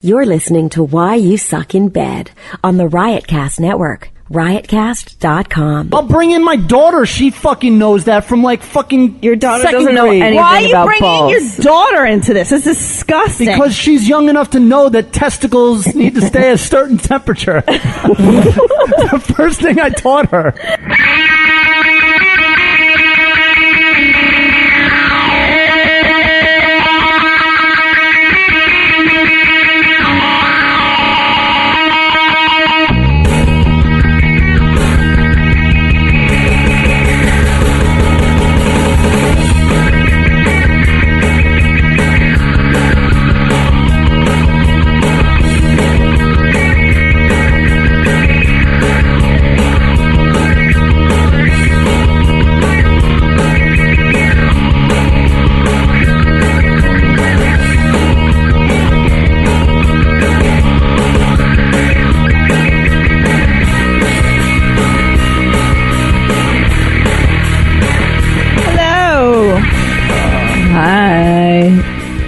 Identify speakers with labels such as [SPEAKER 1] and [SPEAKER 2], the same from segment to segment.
[SPEAKER 1] You're listening to Why You Suck in Bed on the Riotcast Network. Riotcast.com.
[SPEAKER 2] I'll bring in my daughter. She fucking knows that from like fucking
[SPEAKER 3] your daughter
[SPEAKER 2] second
[SPEAKER 3] doesn't know
[SPEAKER 2] grade.
[SPEAKER 3] anything
[SPEAKER 4] Why are you
[SPEAKER 3] about
[SPEAKER 4] bringing
[SPEAKER 3] balls?
[SPEAKER 4] your daughter into this? It's disgusting.
[SPEAKER 2] Because she's young enough to know that testicles need to stay at a certain temperature. The first thing I taught her.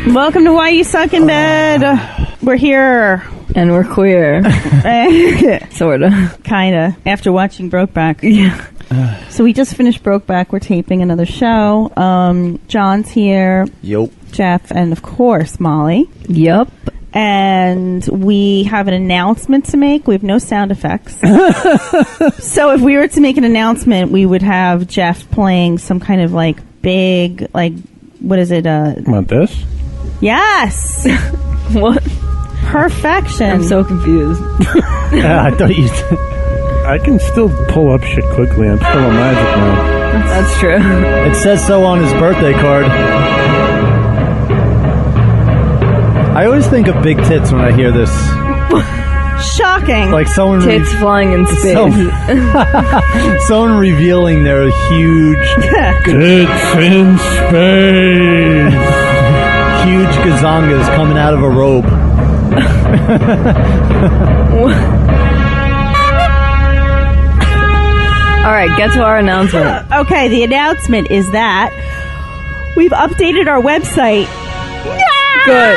[SPEAKER 4] Welcome to Why You Suck in Bed. We're here.
[SPEAKER 3] And we're queer. Sorta.
[SPEAKER 4] Kinda. After watching Brokeback.
[SPEAKER 3] Yeah.
[SPEAKER 4] So we just finished Brokeback. We're taping another show. John's here.
[SPEAKER 2] Yup.
[SPEAKER 4] Jeff. And of course, Molly.
[SPEAKER 3] Yup.
[SPEAKER 4] And we have an announcement to make. We have no sound effects. So if we were to make an announcement, we would have Jeff playing some kind of like big, like, what is it?
[SPEAKER 5] Want this?
[SPEAKER 4] Yes.
[SPEAKER 3] What?
[SPEAKER 4] Perfection.
[SPEAKER 3] I'm so confused.
[SPEAKER 2] Yeah, I thought you.
[SPEAKER 5] I can still pull up shit quickly. I'm still a magic man.
[SPEAKER 3] That's true.
[SPEAKER 2] It says so on his birthday card. I always think of big tits when I hear this.
[SPEAKER 4] Shocking.
[SPEAKER 2] Like someone
[SPEAKER 3] Tits flying in space.
[SPEAKER 2] someone revealing their huge
[SPEAKER 5] Tits in space.
[SPEAKER 2] huge gazongas coming out of a robe.
[SPEAKER 3] All right, get to our announcement.
[SPEAKER 4] Okay, the announcement is that we've updated our website.
[SPEAKER 3] Good.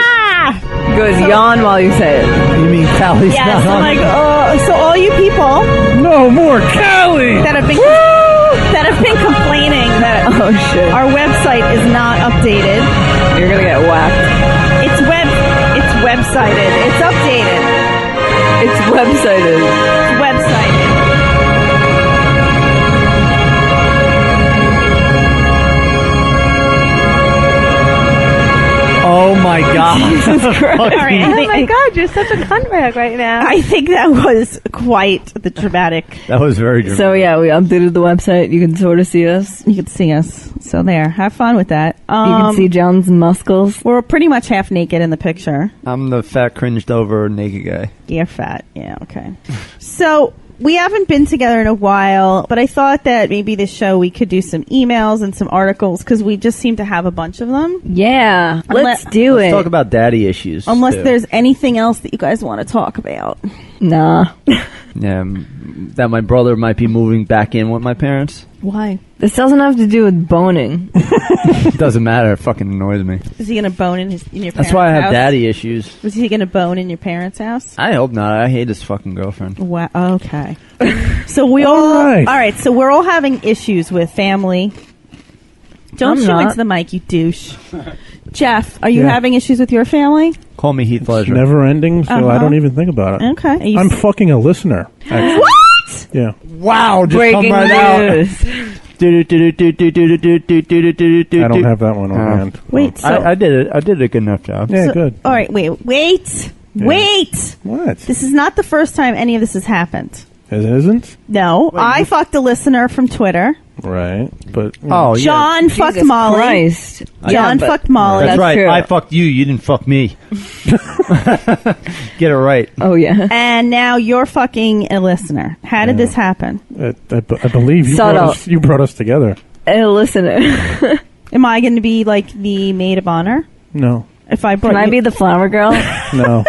[SPEAKER 3] Good. Yawn while you say it.
[SPEAKER 2] You mean Callie's
[SPEAKER 4] Yes,
[SPEAKER 2] not on?
[SPEAKER 4] I'm like, so all you people
[SPEAKER 5] No more Callie.
[SPEAKER 4] that have been complaining that
[SPEAKER 3] Oh, shit.
[SPEAKER 4] our website is not updated.
[SPEAKER 3] You're gonna get whacked.
[SPEAKER 4] It's websited. It's updated.
[SPEAKER 3] It's websited.
[SPEAKER 4] It's websited.
[SPEAKER 2] Oh my God!
[SPEAKER 3] Jesus Christ.
[SPEAKER 4] All right,
[SPEAKER 6] Oh my God, you're such a cunt rag right now.
[SPEAKER 4] I think that was quite the dramatic.
[SPEAKER 2] That was very dramatic.
[SPEAKER 3] So, yeah, we updated the website. You can sort of see us.
[SPEAKER 4] You could see us. So there, have fun with that.
[SPEAKER 3] You can see John's muscles.
[SPEAKER 4] We're pretty much half naked in the picture.
[SPEAKER 2] I'm the fat, cringed over naked guy.
[SPEAKER 4] You're fat. Yeah, okay. So we haven't been together in a while, but I thought that maybe this show we could do some emails and some articles because we just seem to have a bunch of them.
[SPEAKER 3] Yeah. Let's do
[SPEAKER 2] Let's
[SPEAKER 3] it.
[SPEAKER 2] talk about daddy issues.
[SPEAKER 4] Unless
[SPEAKER 2] too.
[SPEAKER 4] there's anything else that you guys want to talk about.
[SPEAKER 3] Nah.
[SPEAKER 2] Yeah, that my brother might be moving back in with my parents.
[SPEAKER 4] Why?
[SPEAKER 3] This doesn't have to do with boning.
[SPEAKER 2] It doesn't matter. It fucking annoys me.
[SPEAKER 4] Is he gonna bone in your parents'
[SPEAKER 2] That's why I have
[SPEAKER 4] house?
[SPEAKER 2] daddy issues.
[SPEAKER 4] Was he gonna bone in your parents' house?
[SPEAKER 2] I hope not. I hate his fucking girlfriend.
[SPEAKER 4] Wow. Okay. So we all.
[SPEAKER 5] All
[SPEAKER 4] right. So we're all having issues with family. Don't
[SPEAKER 3] I'm
[SPEAKER 4] shoot
[SPEAKER 3] not.
[SPEAKER 4] into the mic, you douche. Jeff, are you
[SPEAKER 5] Yeah.
[SPEAKER 4] having issues with your family?
[SPEAKER 2] Call me Heath
[SPEAKER 5] It's
[SPEAKER 2] Ledger.
[SPEAKER 5] never ending, so I
[SPEAKER 4] Uh-huh.
[SPEAKER 5] don't even think about it.
[SPEAKER 4] Okay. Are you
[SPEAKER 5] I'm fucking a listener. Actually.
[SPEAKER 4] what?
[SPEAKER 5] Yeah.
[SPEAKER 2] Wow! Just
[SPEAKER 3] Breaking
[SPEAKER 2] come right out.
[SPEAKER 3] news.
[SPEAKER 5] I don't have that one on hand.
[SPEAKER 4] Wait. So,
[SPEAKER 2] I did it. I did a good enough job.
[SPEAKER 5] Yeah,
[SPEAKER 4] so-
[SPEAKER 5] good.
[SPEAKER 4] All right. Wait. Wait.
[SPEAKER 5] What?
[SPEAKER 4] This is not the first time any of this has happened.
[SPEAKER 5] It isn't?
[SPEAKER 4] No, I fucked a listener from Twitter.
[SPEAKER 5] Right. But
[SPEAKER 2] Oh, yeah.
[SPEAKER 4] John fucked
[SPEAKER 3] Jesus
[SPEAKER 4] Molly.
[SPEAKER 3] Christ.
[SPEAKER 4] John
[SPEAKER 3] but-
[SPEAKER 4] fucked Molly.
[SPEAKER 2] That's
[SPEAKER 3] That's
[SPEAKER 2] right.
[SPEAKER 3] true.
[SPEAKER 2] I fucked you. You didn't fuck me. Get it right.
[SPEAKER 3] Oh, yeah.
[SPEAKER 4] And now you're fucking a listener. How did this happen?
[SPEAKER 5] I believe
[SPEAKER 3] Subtle.
[SPEAKER 5] you brought us together.
[SPEAKER 3] Hey, listener.
[SPEAKER 4] Am I going to be like the maid of honor?
[SPEAKER 5] No.
[SPEAKER 4] If I brought
[SPEAKER 3] Can I
[SPEAKER 4] you-
[SPEAKER 3] be the flower girl?
[SPEAKER 5] No.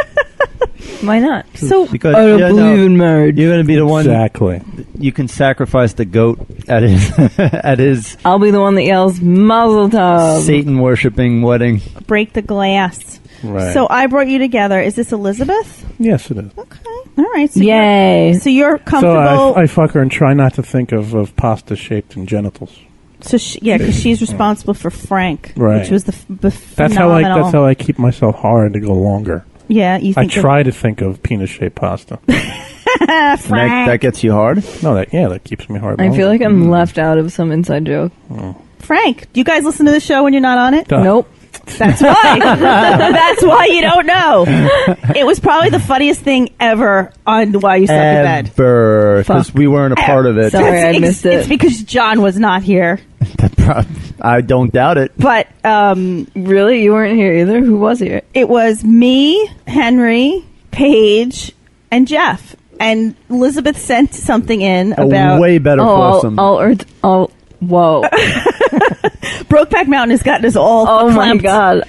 [SPEAKER 3] Why not?
[SPEAKER 4] So
[SPEAKER 2] Because
[SPEAKER 3] I don't believe in marriage.
[SPEAKER 2] You're going to be the one.
[SPEAKER 5] Exactly.
[SPEAKER 2] You can sacrifice the goat at his at his
[SPEAKER 3] I'll be the one that yells Mazel Tov.
[SPEAKER 2] Satan worshipping wedding.
[SPEAKER 4] break the glass.
[SPEAKER 5] Right.
[SPEAKER 4] So I brought you together. Is this Elizabeth?
[SPEAKER 5] Yes, it is.
[SPEAKER 4] Okay. All right. So
[SPEAKER 3] Yay.
[SPEAKER 4] So you're
[SPEAKER 5] So
[SPEAKER 4] comfortable.
[SPEAKER 5] I fuck her and try not to think of pasta shaped in genitals.
[SPEAKER 4] So because she's responsible for Frank,
[SPEAKER 5] Right.
[SPEAKER 4] which was the
[SPEAKER 5] That's
[SPEAKER 4] phenomenal.
[SPEAKER 5] how I keep myself hard to go longer.
[SPEAKER 4] Yeah, you
[SPEAKER 5] I
[SPEAKER 4] think
[SPEAKER 5] try to think of penis shaped pasta.
[SPEAKER 4] Frank.
[SPEAKER 2] That gets you hard?
[SPEAKER 5] No, that keeps me hard.
[SPEAKER 3] I
[SPEAKER 5] longer.
[SPEAKER 3] feel like I'm left out of some inside joke.
[SPEAKER 4] Frank, do you guys listen to the show when you're not on it?
[SPEAKER 5] Duh.
[SPEAKER 3] Nope.
[SPEAKER 4] That's why. That's why you don't know. It was probably the funniest thing ever on Why You Suck in Bed.
[SPEAKER 2] Ever. Because
[SPEAKER 3] Fuck.
[SPEAKER 2] we weren't a part of it.
[SPEAKER 3] Sorry, I missed
[SPEAKER 4] It's
[SPEAKER 3] it.
[SPEAKER 4] because John was not here.
[SPEAKER 2] I don't doubt it.
[SPEAKER 4] But
[SPEAKER 3] Really? You weren't here either? Who was here?
[SPEAKER 4] it was me, Henry, Paige, and Jeff. And Elizabeth sent something in about
[SPEAKER 2] A way better foursome.
[SPEAKER 3] Whoa.
[SPEAKER 4] Brokeback Mountain has gotten us all
[SPEAKER 3] Oh my
[SPEAKER 4] clamped.
[SPEAKER 3] god.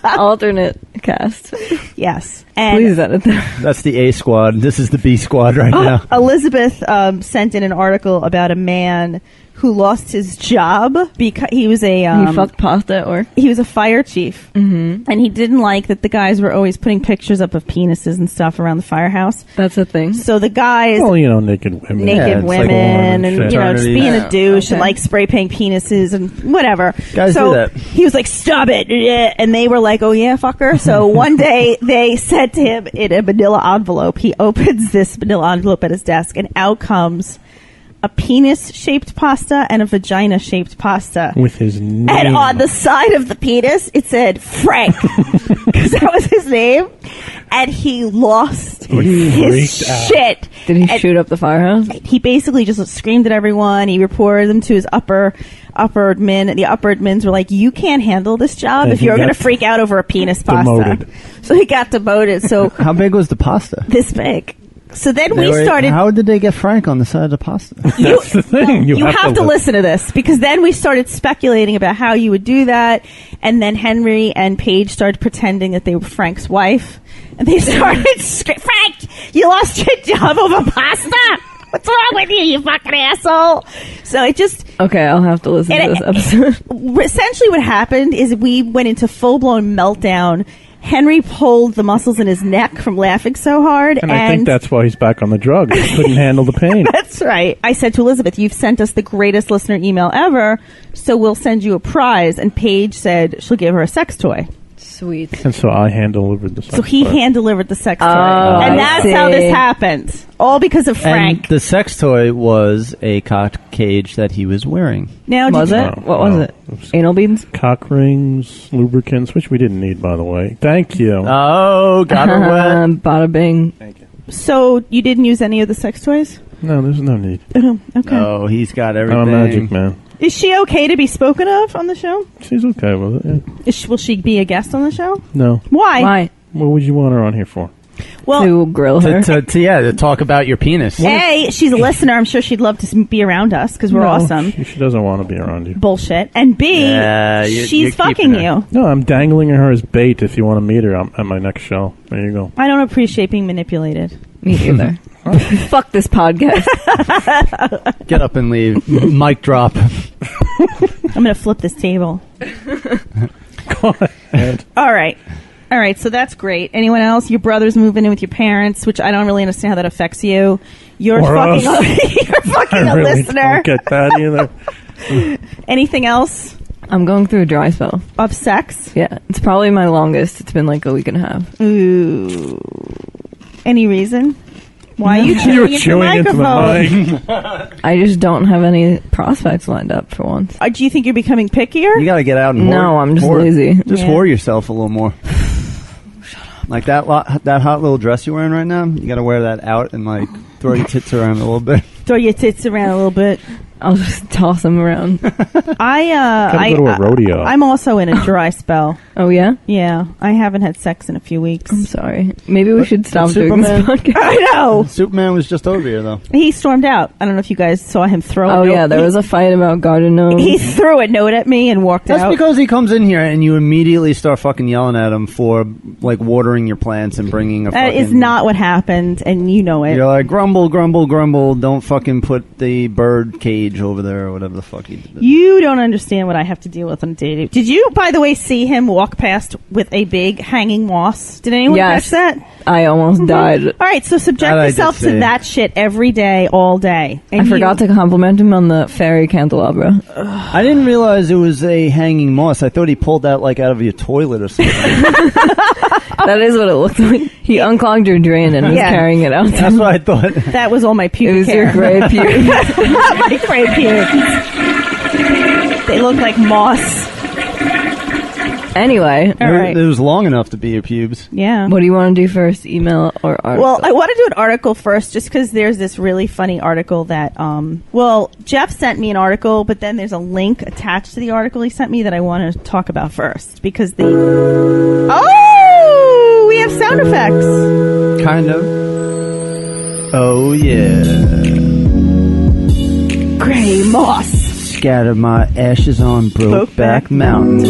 [SPEAKER 3] Alternate cast.
[SPEAKER 4] Yes. And
[SPEAKER 3] Please edit that.
[SPEAKER 2] That's the A squad. This is the B squad right now.
[SPEAKER 4] Elizabeth sent in an article about a man who lost his job because he was
[SPEAKER 3] He fucked pasta or?
[SPEAKER 4] he was a fire chief, and he didn't like that the guys were always putting pictures up of penises and stuff around the firehouse.
[SPEAKER 3] That's a thing.
[SPEAKER 4] So the guys,
[SPEAKER 5] Well, naked women.
[SPEAKER 4] naked
[SPEAKER 2] it's like
[SPEAKER 4] women,
[SPEAKER 5] porn and
[SPEAKER 4] and
[SPEAKER 5] shit.
[SPEAKER 4] just being
[SPEAKER 2] Yeah.
[SPEAKER 4] a douche
[SPEAKER 3] Okay.
[SPEAKER 4] and like spray painting penises and whatever.
[SPEAKER 2] Guys
[SPEAKER 4] so
[SPEAKER 2] do that.
[SPEAKER 4] he was like, "Stop it!" And they were like, "Oh yeah, fucker." So one day they said to him in a manila envelope. He opens this manila envelope at his desk, and out comes a penis-shaped pasta and a vagina-shaped pasta.
[SPEAKER 5] With his name.
[SPEAKER 4] And on the side of the penis, it said Frank, because that was his name. And he lost his
[SPEAKER 5] freaked out.
[SPEAKER 4] shit.
[SPEAKER 3] Did he
[SPEAKER 4] And
[SPEAKER 3] shoot up the firehouse?
[SPEAKER 4] he basically just screamed at everyone. He reported them to his upper admin. The upper admins were like, "You can't handle this job
[SPEAKER 5] And
[SPEAKER 4] if
[SPEAKER 5] he
[SPEAKER 4] you're going to
[SPEAKER 5] got
[SPEAKER 4] freak out over a penis pasta."
[SPEAKER 5] demoted.
[SPEAKER 4] So he got demoted. So
[SPEAKER 2] How big was the pasta?
[SPEAKER 4] this big. So then
[SPEAKER 2] They
[SPEAKER 4] we
[SPEAKER 2] were-
[SPEAKER 4] started.
[SPEAKER 2] How did they get Frank on the side of the pasta?
[SPEAKER 5] That's the thing.
[SPEAKER 4] You have to listen to this, because then we started speculating about how you would do that, and then Henry and Paige started pretending that they were Frank's wife, and they started Frank, you lost your job over pasta. What's wrong with you, you fucking asshole? So it just
[SPEAKER 3] Okay, I'll have to listen to this episode.
[SPEAKER 4] essentially what happened is we went into full blown meltdown. Henry pulled the muscles in his neck from laughing so hard,
[SPEAKER 5] And I think that's why he's back on the drugs. He couldn't handle the pain.
[SPEAKER 4] That's right. I said to Elizabeth, "You've sent us the greatest listener email ever, so we'll send you a prize." And Paige said she'll give her a sex toy.
[SPEAKER 3] Sweet.
[SPEAKER 5] And so I hand-delivered the
[SPEAKER 4] So he hand-delivered the sex toy.
[SPEAKER 3] Oh,
[SPEAKER 4] and
[SPEAKER 3] I
[SPEAKER 4] that's how this
[SPEAKER 3] see.
[SPEAKER 4] happened. All because of Frank.
[SPEAKER 2] And the sex toy was a cock cage that he was wearing.
[SPEAKER 4] Now,
[SPEAKER 3] Was
[SPEAKER 4] did you-
[SPEAKER 3] it? What was
[SPEAKER 5] Oh.
[SPEAKER 3] it? Anal beads?
[SPEAKER 5] Cock rings, lubricants, which we didn't need, by the way. Thank you.
[SPEAKER 2] Oh, got her wet.
[SPEAKER 3] Bada bing.
[SPEAKER 4] So you didn't use any of the sex toys?
[SPEAKER 5] No, there's no need.
[SPEAKER 4] Oh, okay.
[SPEAKER 2] Oh, he's got everything.
[SPEAKER 5] I'm a magic man.
[SPEAKER 4] Is she okay to be spoken of on the show?
[SPEAKER 5] She's okay with it. Yeah.
[SPEAKER 4] Will she be a guest on the show?
[SPEAKER 5] No.
[SPEAKER 4] Why?
[SPEAKER 3] Why?
[SPEAKER 5] What would you want her on here for?
[SPEAKER 4] Well,
[SPEAKER 3] To grill her?
[SPEAKER 2] To talk about your penis.
[SPEAKER 4] A, she's a listener. I'm sure she'd love to be around us because we're
[SPEAKER 5] No,
[SPEAKER 4] awesome.
[SPEAKER 5] She doesn't want to be around you.
[SPEAKER 4] Bullshit. And B,
[SPEAKER 2] Yeah, you're
[SPEAKER 4] she's fucking
[SPEAKER 2] keeping her.
[SPEAKER 4] you.
[SPEAKER 5] No, I'm dangling her as bait if you want to meet her at my next show. There you go.
[SPEAKER 4] I don't appreciate being manipulated.
[SPEAKER 3] Me either. Fuck this podcast.
[SPEAKER 2] Get up and leave. Mic drop.
[SPEAKER 4] I'm going to flip this table.
[SPEAKER 5] Go ahead.
[SPEAKER 4] All right. All right, so that's great. Anyone else? Your brother's moving in with your parents, which I don't really understand how that affects you. You're
[SPEAKER 5] Or
[SPEAKER 4] fucking
[SPEAKER 5] us.
[SPEAKER 4] you're fucking
[SPEAKER 5] I
[SPEAKER 4] a
[SPEAKER 5] really
[SPEAKER 4] listener.
[SPEAKER 5] don't get that either.
[SPEAKER 4] Anything else
[SPEAKER 3] I'm going through a dry spell.
[SPEAKER 4] of sex?
[SPEAKER 3] Yeah, it's probably my longest. It's been like a week and a half.
[SPEAKER 4] Ooh. Any reason? Why are you
[SPEAKER 5] You're
[SPEAKER 4] chewing into the
[SPEAKER 5] chewing into the
[SPEAKER 4] microphone?
[SPEAKER 5] mic.
[SPEAKER 3] I just don't have any prospects lined up for once.
[SPEAKER 4] Do you think you're becoming pickier?
[SPEAKER 2] You got to get out and
[SPEAKER 3] No,
[SPEAKER 2] whore-
[SPEAKER 3] I'm just
[SPEAKER 2] whore-
[SPEAKER 3] lazy.
[SPEAKER 2] Just
[SPEAKER 4] Yeah.
[SPEAKER 2] whore yourself a little more. Like that hot little dress you're wearing right now. You got to wear that out and like throw your tits around a little bit.
[SPEAKER 4] Throw your tits around a little bit.
[SPEAKER 3] I'll just toss them around.
[SPEAKER 5] Gotta go to a rodeo.
[SPEAKER 4] I'm also in a dry spell.
[SPEAKER 3] Oh, yeah?
[SPEAKER 4] Yeah, I haven't had sex in a few weeks.
[SPEAKER 3] I'm sorry. Maybe we should stop doing this
[SPEAKER 2] Superman?
[SPEAKER 3] podcast.
[SPEAKER 4] I know.
[SPEAKER 2] Superman was just over here though.
[SPEAKER 4] He stormed out. I don't know if you guys saw him throw a
[SPEAKER 3] Oh,
[SPEAKER 4] note.
[SPEAKER 3] yeah, there was a fight about garden gnomes.
[SPEAKER 4] He threw a note at me and walked
[SPEAKER 2] That's
[SPEAKER 4] out.
[SPEAKER 2] because he comes in here and you immediately start fucking yelling at him for like watering your plants and bringing a
[SPEAKER 4] That
[SPEAKER 2] fucking...
[SPEAKER 4] is not what happened, and you know it.
[SPEAKER 2] You're like, grumble, grumble, grumble. Don't fucking put the bird cage cage over there or whatever the fuck he did.
[SPEAKER 4] You don't understand what I have to deal with on a daily. Did you, by the way, see him walk past with a big hanging moss? Did anyone catch that?
[SPEAKER 3] I almost died.
[SPEAKER 4] All right, so subject yourself to that shit every day, all day. And
[SPEAKER 3] I forgot to compliment him on the fairy candelabra.
[SPEAKER 2] I didn't realize it was a hanging moss. I thought he pulled that like out of your toilet or something.
[SPEAKER 3] That is what it looked like. He unclogged your drain and was carrying it out.
[SPEAKER 2] That's what I thought.
[SPEAKER 4] That was all my pubic
[SPEAKER 3] It was
[SPEAKER 4] hair.
[SPEAKER 3] your gray pubes.
[SPEAKER 4] My gray pubes. They look like moss.
[SPEAKER 3] Anyway.
[SPEAKER 4] All right.
[SPEAKER 2] It was long enough to be your pubes.
[SPEAKER 4] Yeah.
[SPEAKER 3] What do you want to do first, email or article?
[SPEAKER 4] Well, I want to do an article first just because there's this really funny article that, Jeff sent me an article, but then there's a link attached to the article he sent me that I want to talk about first because we have sound effects.
[SPEAKER 2] Kind of. Oh, yeah.
[SPEAKER 4] Gray moss.
[SPEAKER 2] Scatter my ashes on Brokeback Mountain.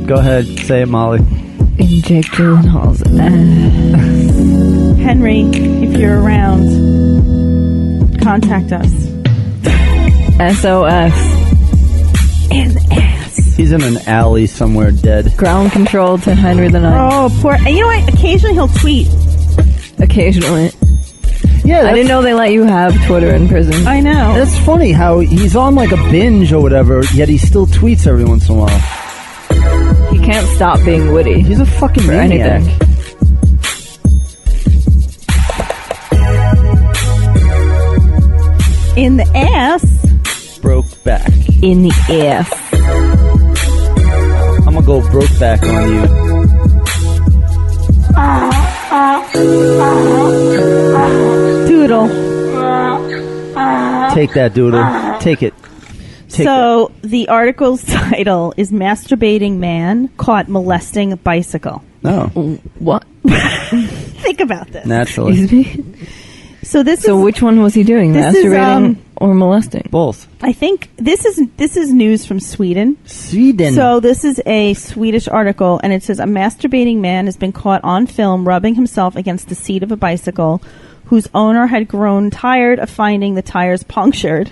[SPEAKER 2] Go ahead, say it, Molly.
[SPEAKER 3] In Jake Gyllenhaal's ass.
[SPEAKER 4] Henry, if you're around, contact us.
[SPEAKER 3] SOS.
[SPEAKER 4] In the ass.
[SPEAKER 2] He's in an alley somewhere dead.
[SPEAKER 3] Ground control to Henry the Ninth.
[SPEAKER 4] Oh, poor. And you know what? Occasionally he'll tweet.
[SPEAKER 3] Occasionally.
[SPEAKER 2] Yeah,
[SPEAKER 3] I didn't know they let you have Twitter in prison.
[SPEAKER 4] I know.
[SPEAKER 2] That's funny how he's on like a binge or whatever, yet he still tweets every once in a while.
[SPEAKER 3] He can't stop being witty.
[SPEAKER 2] He's a fucking
[SPEAKER 3] for
[SPEAKER 2] maniac.
[SPEAKER 3] anything.
[SPEAKER 4] In the ass.
[SPEAKER 2] Broke back.
[SPEAKER 3] In the ass.
[SPEAKER 2] I'm gonna go broke back on you.
[SPEAKER 4] Doodle.
[SPEAKER 2] Take that, doodle. Take it.
[SPEAKER 4] So the article's title is "Masturbating Man Caught Molesting Bicycle."
[SPEAKER 2] No.
[SPEAKER 3] What?
[SPEAKER 4] Think about this.
[SPEAKER 2] Naturally.
[SPEAKER 3] Excuse me?
[SPEAKER 4] So this
[SPEAKER 3] So
[SPEAKER 4] is.
[SPEAKER 3] which one was he doing?
[SPEAKER 4] This is,
[SPEAKER 3] Masturbating or molesting?
[SPEAKER 2] Both.
[SPEAKER 4] I think this is news from Sweden.
[SPEAKER 2] Sweden.
[SPEAKER 4] So this is a Swedish article, and it says a masturbating man has been caught on film rubbing himself against the seat of a bicycle, whose owner had grown tired of finding the tires punctured.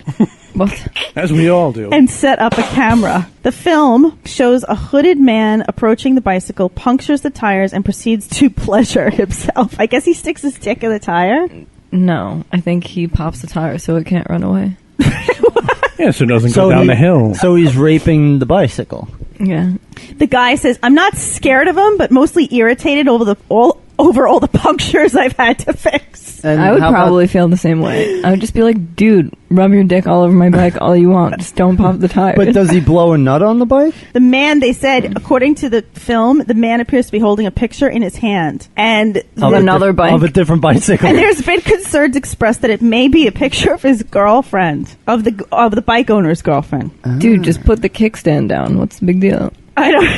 [SPEAKER 3] What?
[SPEAKER 5] As we all do.
[SPEAKER 4] And set up a camera. The film shows a hooded man approaching the bicycle, punctures the tires, and proceeds to pleasure himself. I guess he sticks his dick in the tire.
[SPEAKER 3] No, I think he pops the tire so it can't run away.
[SPEAKER 5] Yeah, so it doesn't go down the hill.
[SPEAKER 2] So he's raping the bicycle.
[SPEAKER 3] Yeah.
[SPEAKER 4] The guy says, "I'm not scared of him, but mostly irritated over all the punctures I've had to fix."
[SPEAKER 2] And
[SPEAKER 3] I would
[SPEAKER 2] how about-
[SPEAKER 3] probably feel the same way. I would just be like, dude, rub your dick all over my bike all you want. Just don't pop the tire.
[SPEAKER 2] But does he blow a nut on the bike?
[SPEAKER 4] The man, they said, according to the film, the man appears to be holding a picture in his hand. And
[SPEAKER 3] Of another bike.
[SPEAKER 2] Of a different bicycle.
[SPEAKER 4] And there's been concerns expressed that it may be a picture of his girlfriend, of the bike owner's girlfriend.
[SPEAKER 3] Dude, just put the kickstand down. What's the big deal?
[SPEAKER 4] I don't.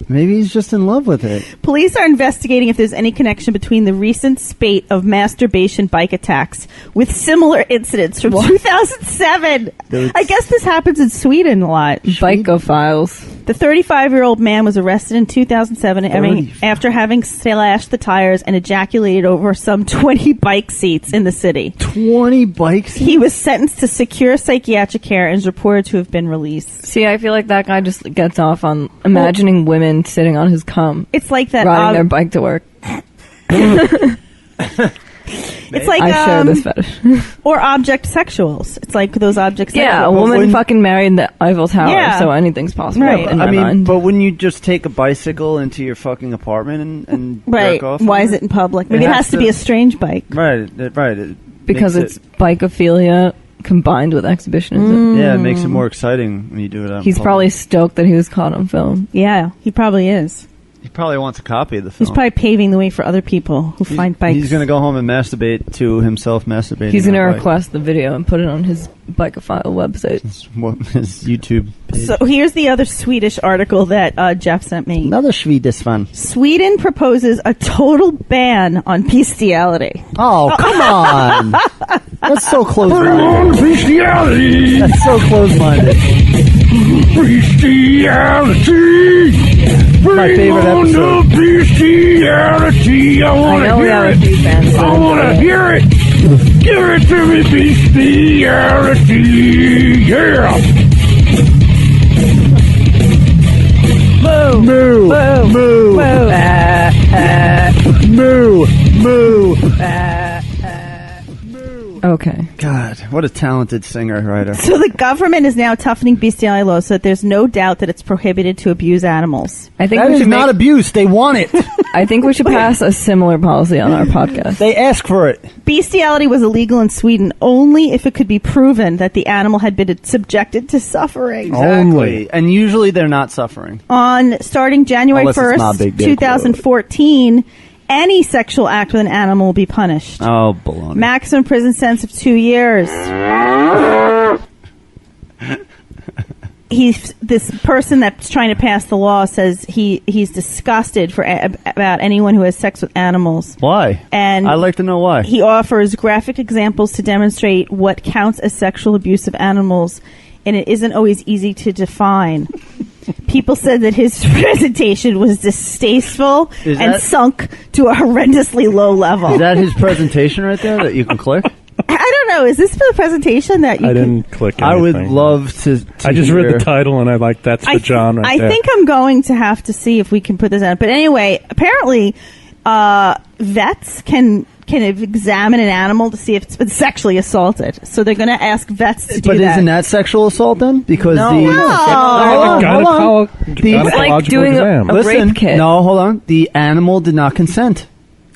[SPEAKER 2] Maybe he's just in love with it.
[SPEAKER 4] Police are investigating if there's any connection between the recent spate of masturbation bike attacks with similar incidents from 2007. I guess this happens in Sweden a lot.
[SPEAKER 3] Bike-o-philes.
[SPEAKER 4] The 35-year-old man was arrested in 2007 after having slashed the tires and ejaculated over some 20 bike seats in the city.
[SPEAKER 2] 20 bike seats?
[SPEAKER 4] He was sentenced to secure psychiatric care and is reported to have been released.
[SPEAKER 3] See, I feel like that guy just gets off on imagining women sitting on his cum.
[SPEAKER 4] It's like that.
[SPEAKER 3] Riding their bike to work.
[SPEAKER 4] It's like
[SPEAKER 3] I share this fetish.
[SPEAKER 4] Or object sexuals. It's like those object sexuals.
[SPEAKER 3] Yeah, a woman fucking married the Eiffel Tower, so anything's possible in my mind.
[SPEAKER 2] But wouldn't you just take a bicycle into your fucking apartment and
[SPEAKER 4] right.
[SPEAKER 2] jerk off?
[SPEAKER 4] Why is it in public? Maybe it has to be a strange bike.
[SPEAKER 2] Right.
[SPEAKER 3] Because it's bikeophilia combined with exhibitionism.
[SPEAKER 2] Yeah, it makes it more exciting when you do it out in
[SPEAKER 3] He's
[SPEAKER 2] public.
[SPEAKER 3] probably stoked that he was caught on film.
[SPEAKER 4] Yeah, he probably is.
[SPEAKER 2] He probably wants a copy of the film.
[SPEAKER 4] He's probably paving the way for other people who find bikes.
[SPEAKER 2] He's going to go home and masturbate to himself masturbating.
[SPEAKER 3] He's going to
[SPEAKER 2] on a bike.
[SPEAKER 3] request the video and put it on his bikeophile website.
[SPEAKER 2] His YouTube page.
[SPEAKER 4] So here's the other Swedish article that Jeff sent me.
[SPEAKER 2] Another Swedish one.
[SPEAKER 4] Sweden proposes a total ban on bestiality.
[SPEAKER 2] Oh, come on. That's so close-minded.
[SPEAKER 5] Bestiality!
[SPEAKER 2] That's so close-minded.
[SPEAKER 5] Bestiality!
[SPEAKER 2] My favorite episode.
[SPEAKER 5] Bestiality! I
[SPEAKER 3] I know we have a few fans.
[SPEAKER 5] I want to hear it! Give it to me, bestiality. Yeah.
[SPEAKER 2] Moo, moo, moo, moo, moo, moo.
[SPEAKER 3] Okay.
[SPEAKER 2] God, what a talented singer-writer.
[SPEAKER 4] So the government is now toughening bestiality laws so that there's no doubt that it's prohibited to abuse animals.
[SPEAKER 3] I think
[SPEAKER 2] That
[SPEAKER 3] we
[SPEAKER 2] is
[SPEAKER 3] should
[SPEAKER 2] not abuse. They want it.
[SPEAKER 3] I think we should pass a similar policy on our podcast.
[SPEAKER 2] They ask for it.
[SPEAKER 4] Bestiality was illegal in Sweden only if it could be proven that the animal had been subjected to suffering.
[SPEAKER 5] Only.
[SPEAKER 2] And usually they're not suffering.
[SPEAKER 4] Starting January
[SPEAKER 2] Unless it's not
[SPEAKER 4] 1st,
[SPEAKER 2] big dick
[SPEAKER 4] 2014, any sexual act with an animal will be punished.
[SPEAKER 2] Oh, baloney.
[SPEAKER 4] Maximum prison sentence of 2 years. This person that's trying to pass the law says he's disgusted about anyone who has sex with animals.
[SPEAKER 2] Why?
[SPEAKER 4] And
[SPEAKER 2] I'd like to know why.
[SPEAKER 4] He offers graphic examples to demonstrate what counts as sexual abuse of animals, and it isn't always easy to define. People said that his presentation was distasteful and sunk to a horrendously low level.
[SPEAKER 2] Is that his presentation right there that you can click?
[SPEAKER 4] I don't know. Is this the presentation that you
[SPEAKER 5] I didn't click anything.
[SPEAKER 2] I would love to
[SPEAKER 5] I just
[SPEAKER 2] hear.
[SPEAKER 5] read the title and I like that's the John right there.
[SPEAKER 4] I think I'm going to have to see if we can put this out. But anyway, apparently vets can examine an animal to see if it's been sexually assaulted. So they're going to ask vets to do
[SPEAKER 2] But
[SPEAKER 4] that.
[SPEAKER 2] isn't that sexual assault then? Because
[SPEAKER 4] No.
[SPEAKER 2] the...
[SPEAKER 4] No.
[SPEAKER 2] Hold on.
[SPEAKER 3] It's like doing a
[SPEAKER 2] Listen,
[SPEAKER 3] rape kit.
[SPEAKER 2] no, hold on. The animal did not consent.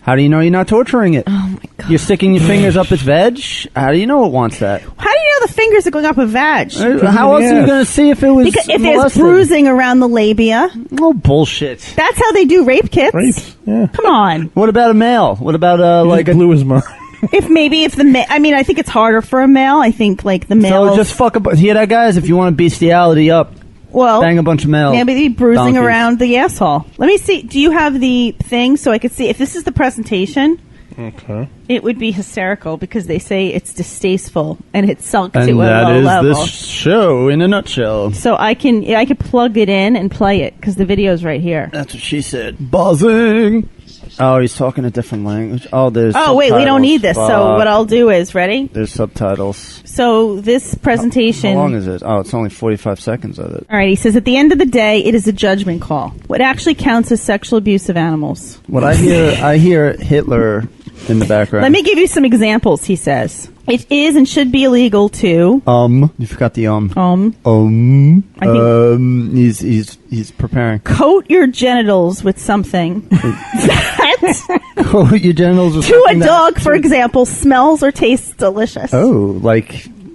[SPEAKER 2] How do you know you're not torturing it?
[SPEAKER 3] Oh my god.
[SPEAKER 2] You're sticking your fingers up its veg? How do you know it wants that?
[SPEAKER 4] How do you know the fingers are going up a vag?
[SPEAKER 2] How else are you going to see if it was
[SPEAKER 4] Because if there's
[SPEAKER 2] molested?
[SPEAKER 4] bruising around the labia,
[SPEAKER 2] Oh, bullshit.
[SPEAKER 4] that's how they do rape kits.
[SPEAKER 5] Rapes, yeah.
[SPEAKER 4] Come on.
[SPEAKER 2] What about a male? What about
[SPEAKER 5] Like
[SPEAKER 2] like a...
[SPEAKER 5] blew his mind.
[SPEAKER 4] If the I mean, I think it's harder for a male. I think like the male.
[SPEAKER 2] So just fuck a... Hear that, guys? If you want bestiality up,
[SPEAKER 4] well,
[SPEAKER 2] bang a bunch of males.
[SPEAKER 4] yeah, maybe bruising
[SPEAKER 2] donkeys.
[SPEAKER 4] around the asshole. Let me see. Do you have the thing so I could see if this is the presentation?
[SPEAKER 5] Okay.
[SPEAKER 4] It would be hysterical because they say it's distasteful and it's sunk
[SPEAKER 2] And
[SPEAKER 4] to a
[SPEAKER 2] that
[SPEAKER 4] low
[SPEAKER 2] is
[SPEAKER 4] level.
[SPEAKER 2] this show in a nutshell.
[SPEAKER 4] So I could plug it in and play it because the video's right here.
[SPEAKER 2] That's what she said. Buzzing. Oh, he's talking a different language. Oh, there's
[SPEAKER 4] Oh wait, we don't
[SPEAKER 2] subtitles.
[SPEAKER 4] need this. So
[SPEAKER 2] Fuck.
[SPEAKER 4] what I'll do is ready.
[SPEAKER 2] There's subtitles.
[SPEAKER 4] So this presentation.
[SPEAKER 2] How long is it? Oh, it's only 45 seconds of it.
[SPEAKER 4] All right, he says at the end of the day, it is a judgment call. What actually counts as sexual abuse of animals?
[SPEAKER 2] What I hear Hitler in the background.
[SPEAKER 4] Let me give you some examples, he says. It is and should be illegal to...
[SPEAKER 2] You forgot the
[SPEAKER 4] I think-
[SPEAKER 2] he's preparing.
[SPEAKER 4] coat your genitals with something.
[SPEAKER 2] Coat your genitals with
[SPEAKER 4] To a
[SPEAKER 2] something that-
[SPEAKER 4] dog, for example, smells or tastes delicious.
[SPEAKER 2] Oh, like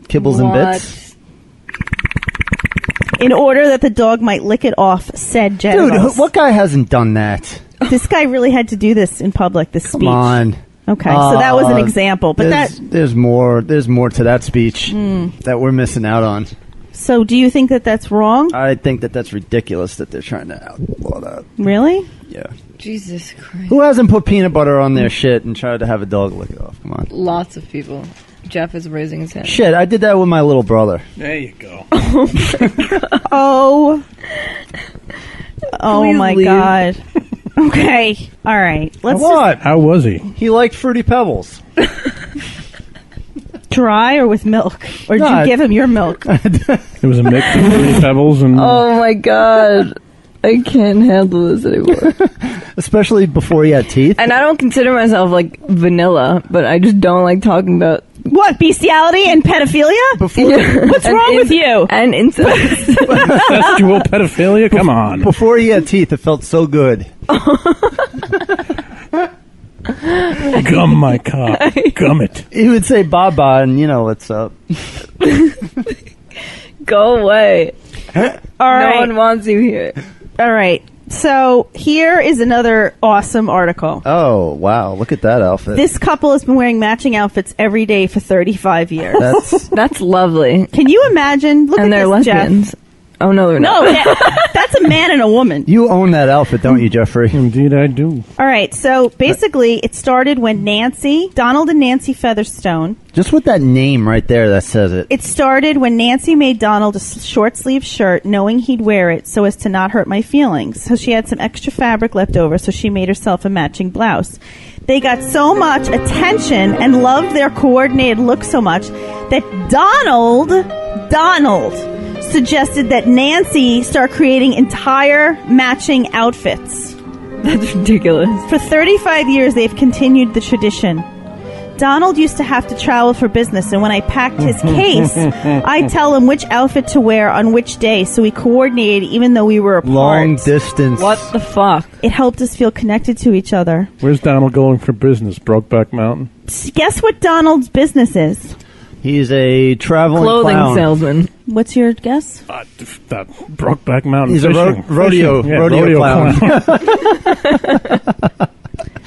[SPEAKER 2] kibbles and
[SPEAKER 3] What?
[SPEAKER 2] bits?
[SPEAKER 4] In order that the dog might lick it off said genitals.
[SPEAKER 2] Dude, what guy hasn't done that?
[SPEAKER 4] This guy really had to do this in public, this speech.
[SPEAKER 2] Come on.
[SPEAKER 4] Okay, so that was an example. But
[SPEAKER 2] there's more to that speech that we're missing out on.
[SPEAKER 4] So do you think that that's wrong?
[SPEAKER 2] I think that's ridiculous that they're trying to outlaw that.
[SPEAKER 4] Really?
[SPEAKER 2] Yeah.
[SPEAKER 3] Jesus Christ.
[SPEAKER 2] Who hasn't put peanut butter on their shit and tried to have a dog lick it off? Come on.
[SPEAKER 3] Lots of people. Jeff is raising his hand.
[SPEAKER 2] Shit, I did that with my little brother.
[SPEAKER 5] There you go.
[SPEAKER 4] Oh
[SPEAKER 3] Please
[SPEAKER 4] my
[SPEAKER 3] leave.
[SPEAKER 4] God. Okay. All right. Let's
[SPEAKER 2] What?
[SPEAKER 5] How was he?
[SPEAKER 2] He liked Fruity Pebbles.
[SPEAKER 4] just dry or with milk? Or did
[SPEAKER 2] No,
[SPEAKER 4] you give him your milk?
[SPEAKER 5] It was a mix of Fruity Pebbles and...
[SPEAKER 3] Oh my god. I can't handle this anymore.
[SPEAKER 2] Especially before he had teeth.
[SPEAKER 3] And I don't consider myself like vanilla, but I just don't like talking about
[SPEAKER 4] What, bestiality and pedophilia? What's wrong with you?
[SPEAKER 3] And incest.
[SPEAKER 5] Sexual pedophilia? Come on.
[SPEAKER 2] Before he had teeth, it felt so good.
[SPEAKER 5] Gum my cock. Gum it.
[SPEAKER 2] He would say baba and you know what's up.
[SPEAKER 3] Go away.
[SPEAKER 4] All
[SPEAKER 3] No
[SPEAKER 4] right.
[SPEAKER 3] one wants you here.
[SPEAKER 4] All right. So here is another awesome article.
[SPEAKER 2] Oh, wow. Look at that outfit.
[SPEAKER 4] This couple has been wearing matching outfits every day for 35 years.
[SPEAKER 2] That's
[SPEAKER 3] That's lovely.
[SPEAKER 4] Can you imagine? Look
[SPEAKER 3] And
[SPEAKER 4] at
[SPEAKER 3] they're
[SPEAKER 4] this,
[SPEAKER 3] lesbians.
[SPEAKER 4] Jeff.
[SPEAKER 3] Oh, no, they're not.
[SPEAKER 4] No, that's a man and a woman.
[SPEAKER 2] You own that outfit, don't you, Jeffrey?
[SPEAKER 5] Indeed, I do.
[SPEAKER 4] All right, so basically, it started when Donald and Nancy Featherstone.
[SPEAKER 2] Just with that name right there that says it.
[SPEAKER 4] It started when Nancy made Donald a short sleeve shirt, knowing he'd wear it so as to not hurt my feelings. So she had some extra fabric left over, so she made herself a matching blouse. They got so much attention and loved their coordinated look so much that Donald suggested that Nancy start creating entire matching outfits.
[SPEAKER 3] That's ridiculous.
[SPEAKER 4] For 35 years, they've continued the tradition. Donald used to have to travel for business, and when I packed his case, I'd tell him which outfit to wear on which day, so we coordinated even though we were apart.
[SPEAKER 2] Long distance.
[SPEAKER 3] What the fuck?
[SPEAKER 4] It helped us feel connected to each other.
[SPEAKER 5] Where's Donald going for business? Brokeback Mountain?
[SPEAKER 4] Guess what Donald's business is?
[SPEAKER 2] He's a traveling
[SPEAKER 3] Clothing
[SPEAKER 2] clown.
[SPEAKER 3] salesman.
[SPEAKER 4] What's your guess?
[SPEAKER 5] That Brokeback Mountain.
[SPEAKER 2] He's
[SPEAKER 5] fishing.
[SPEAKER 2] a rodeo clown.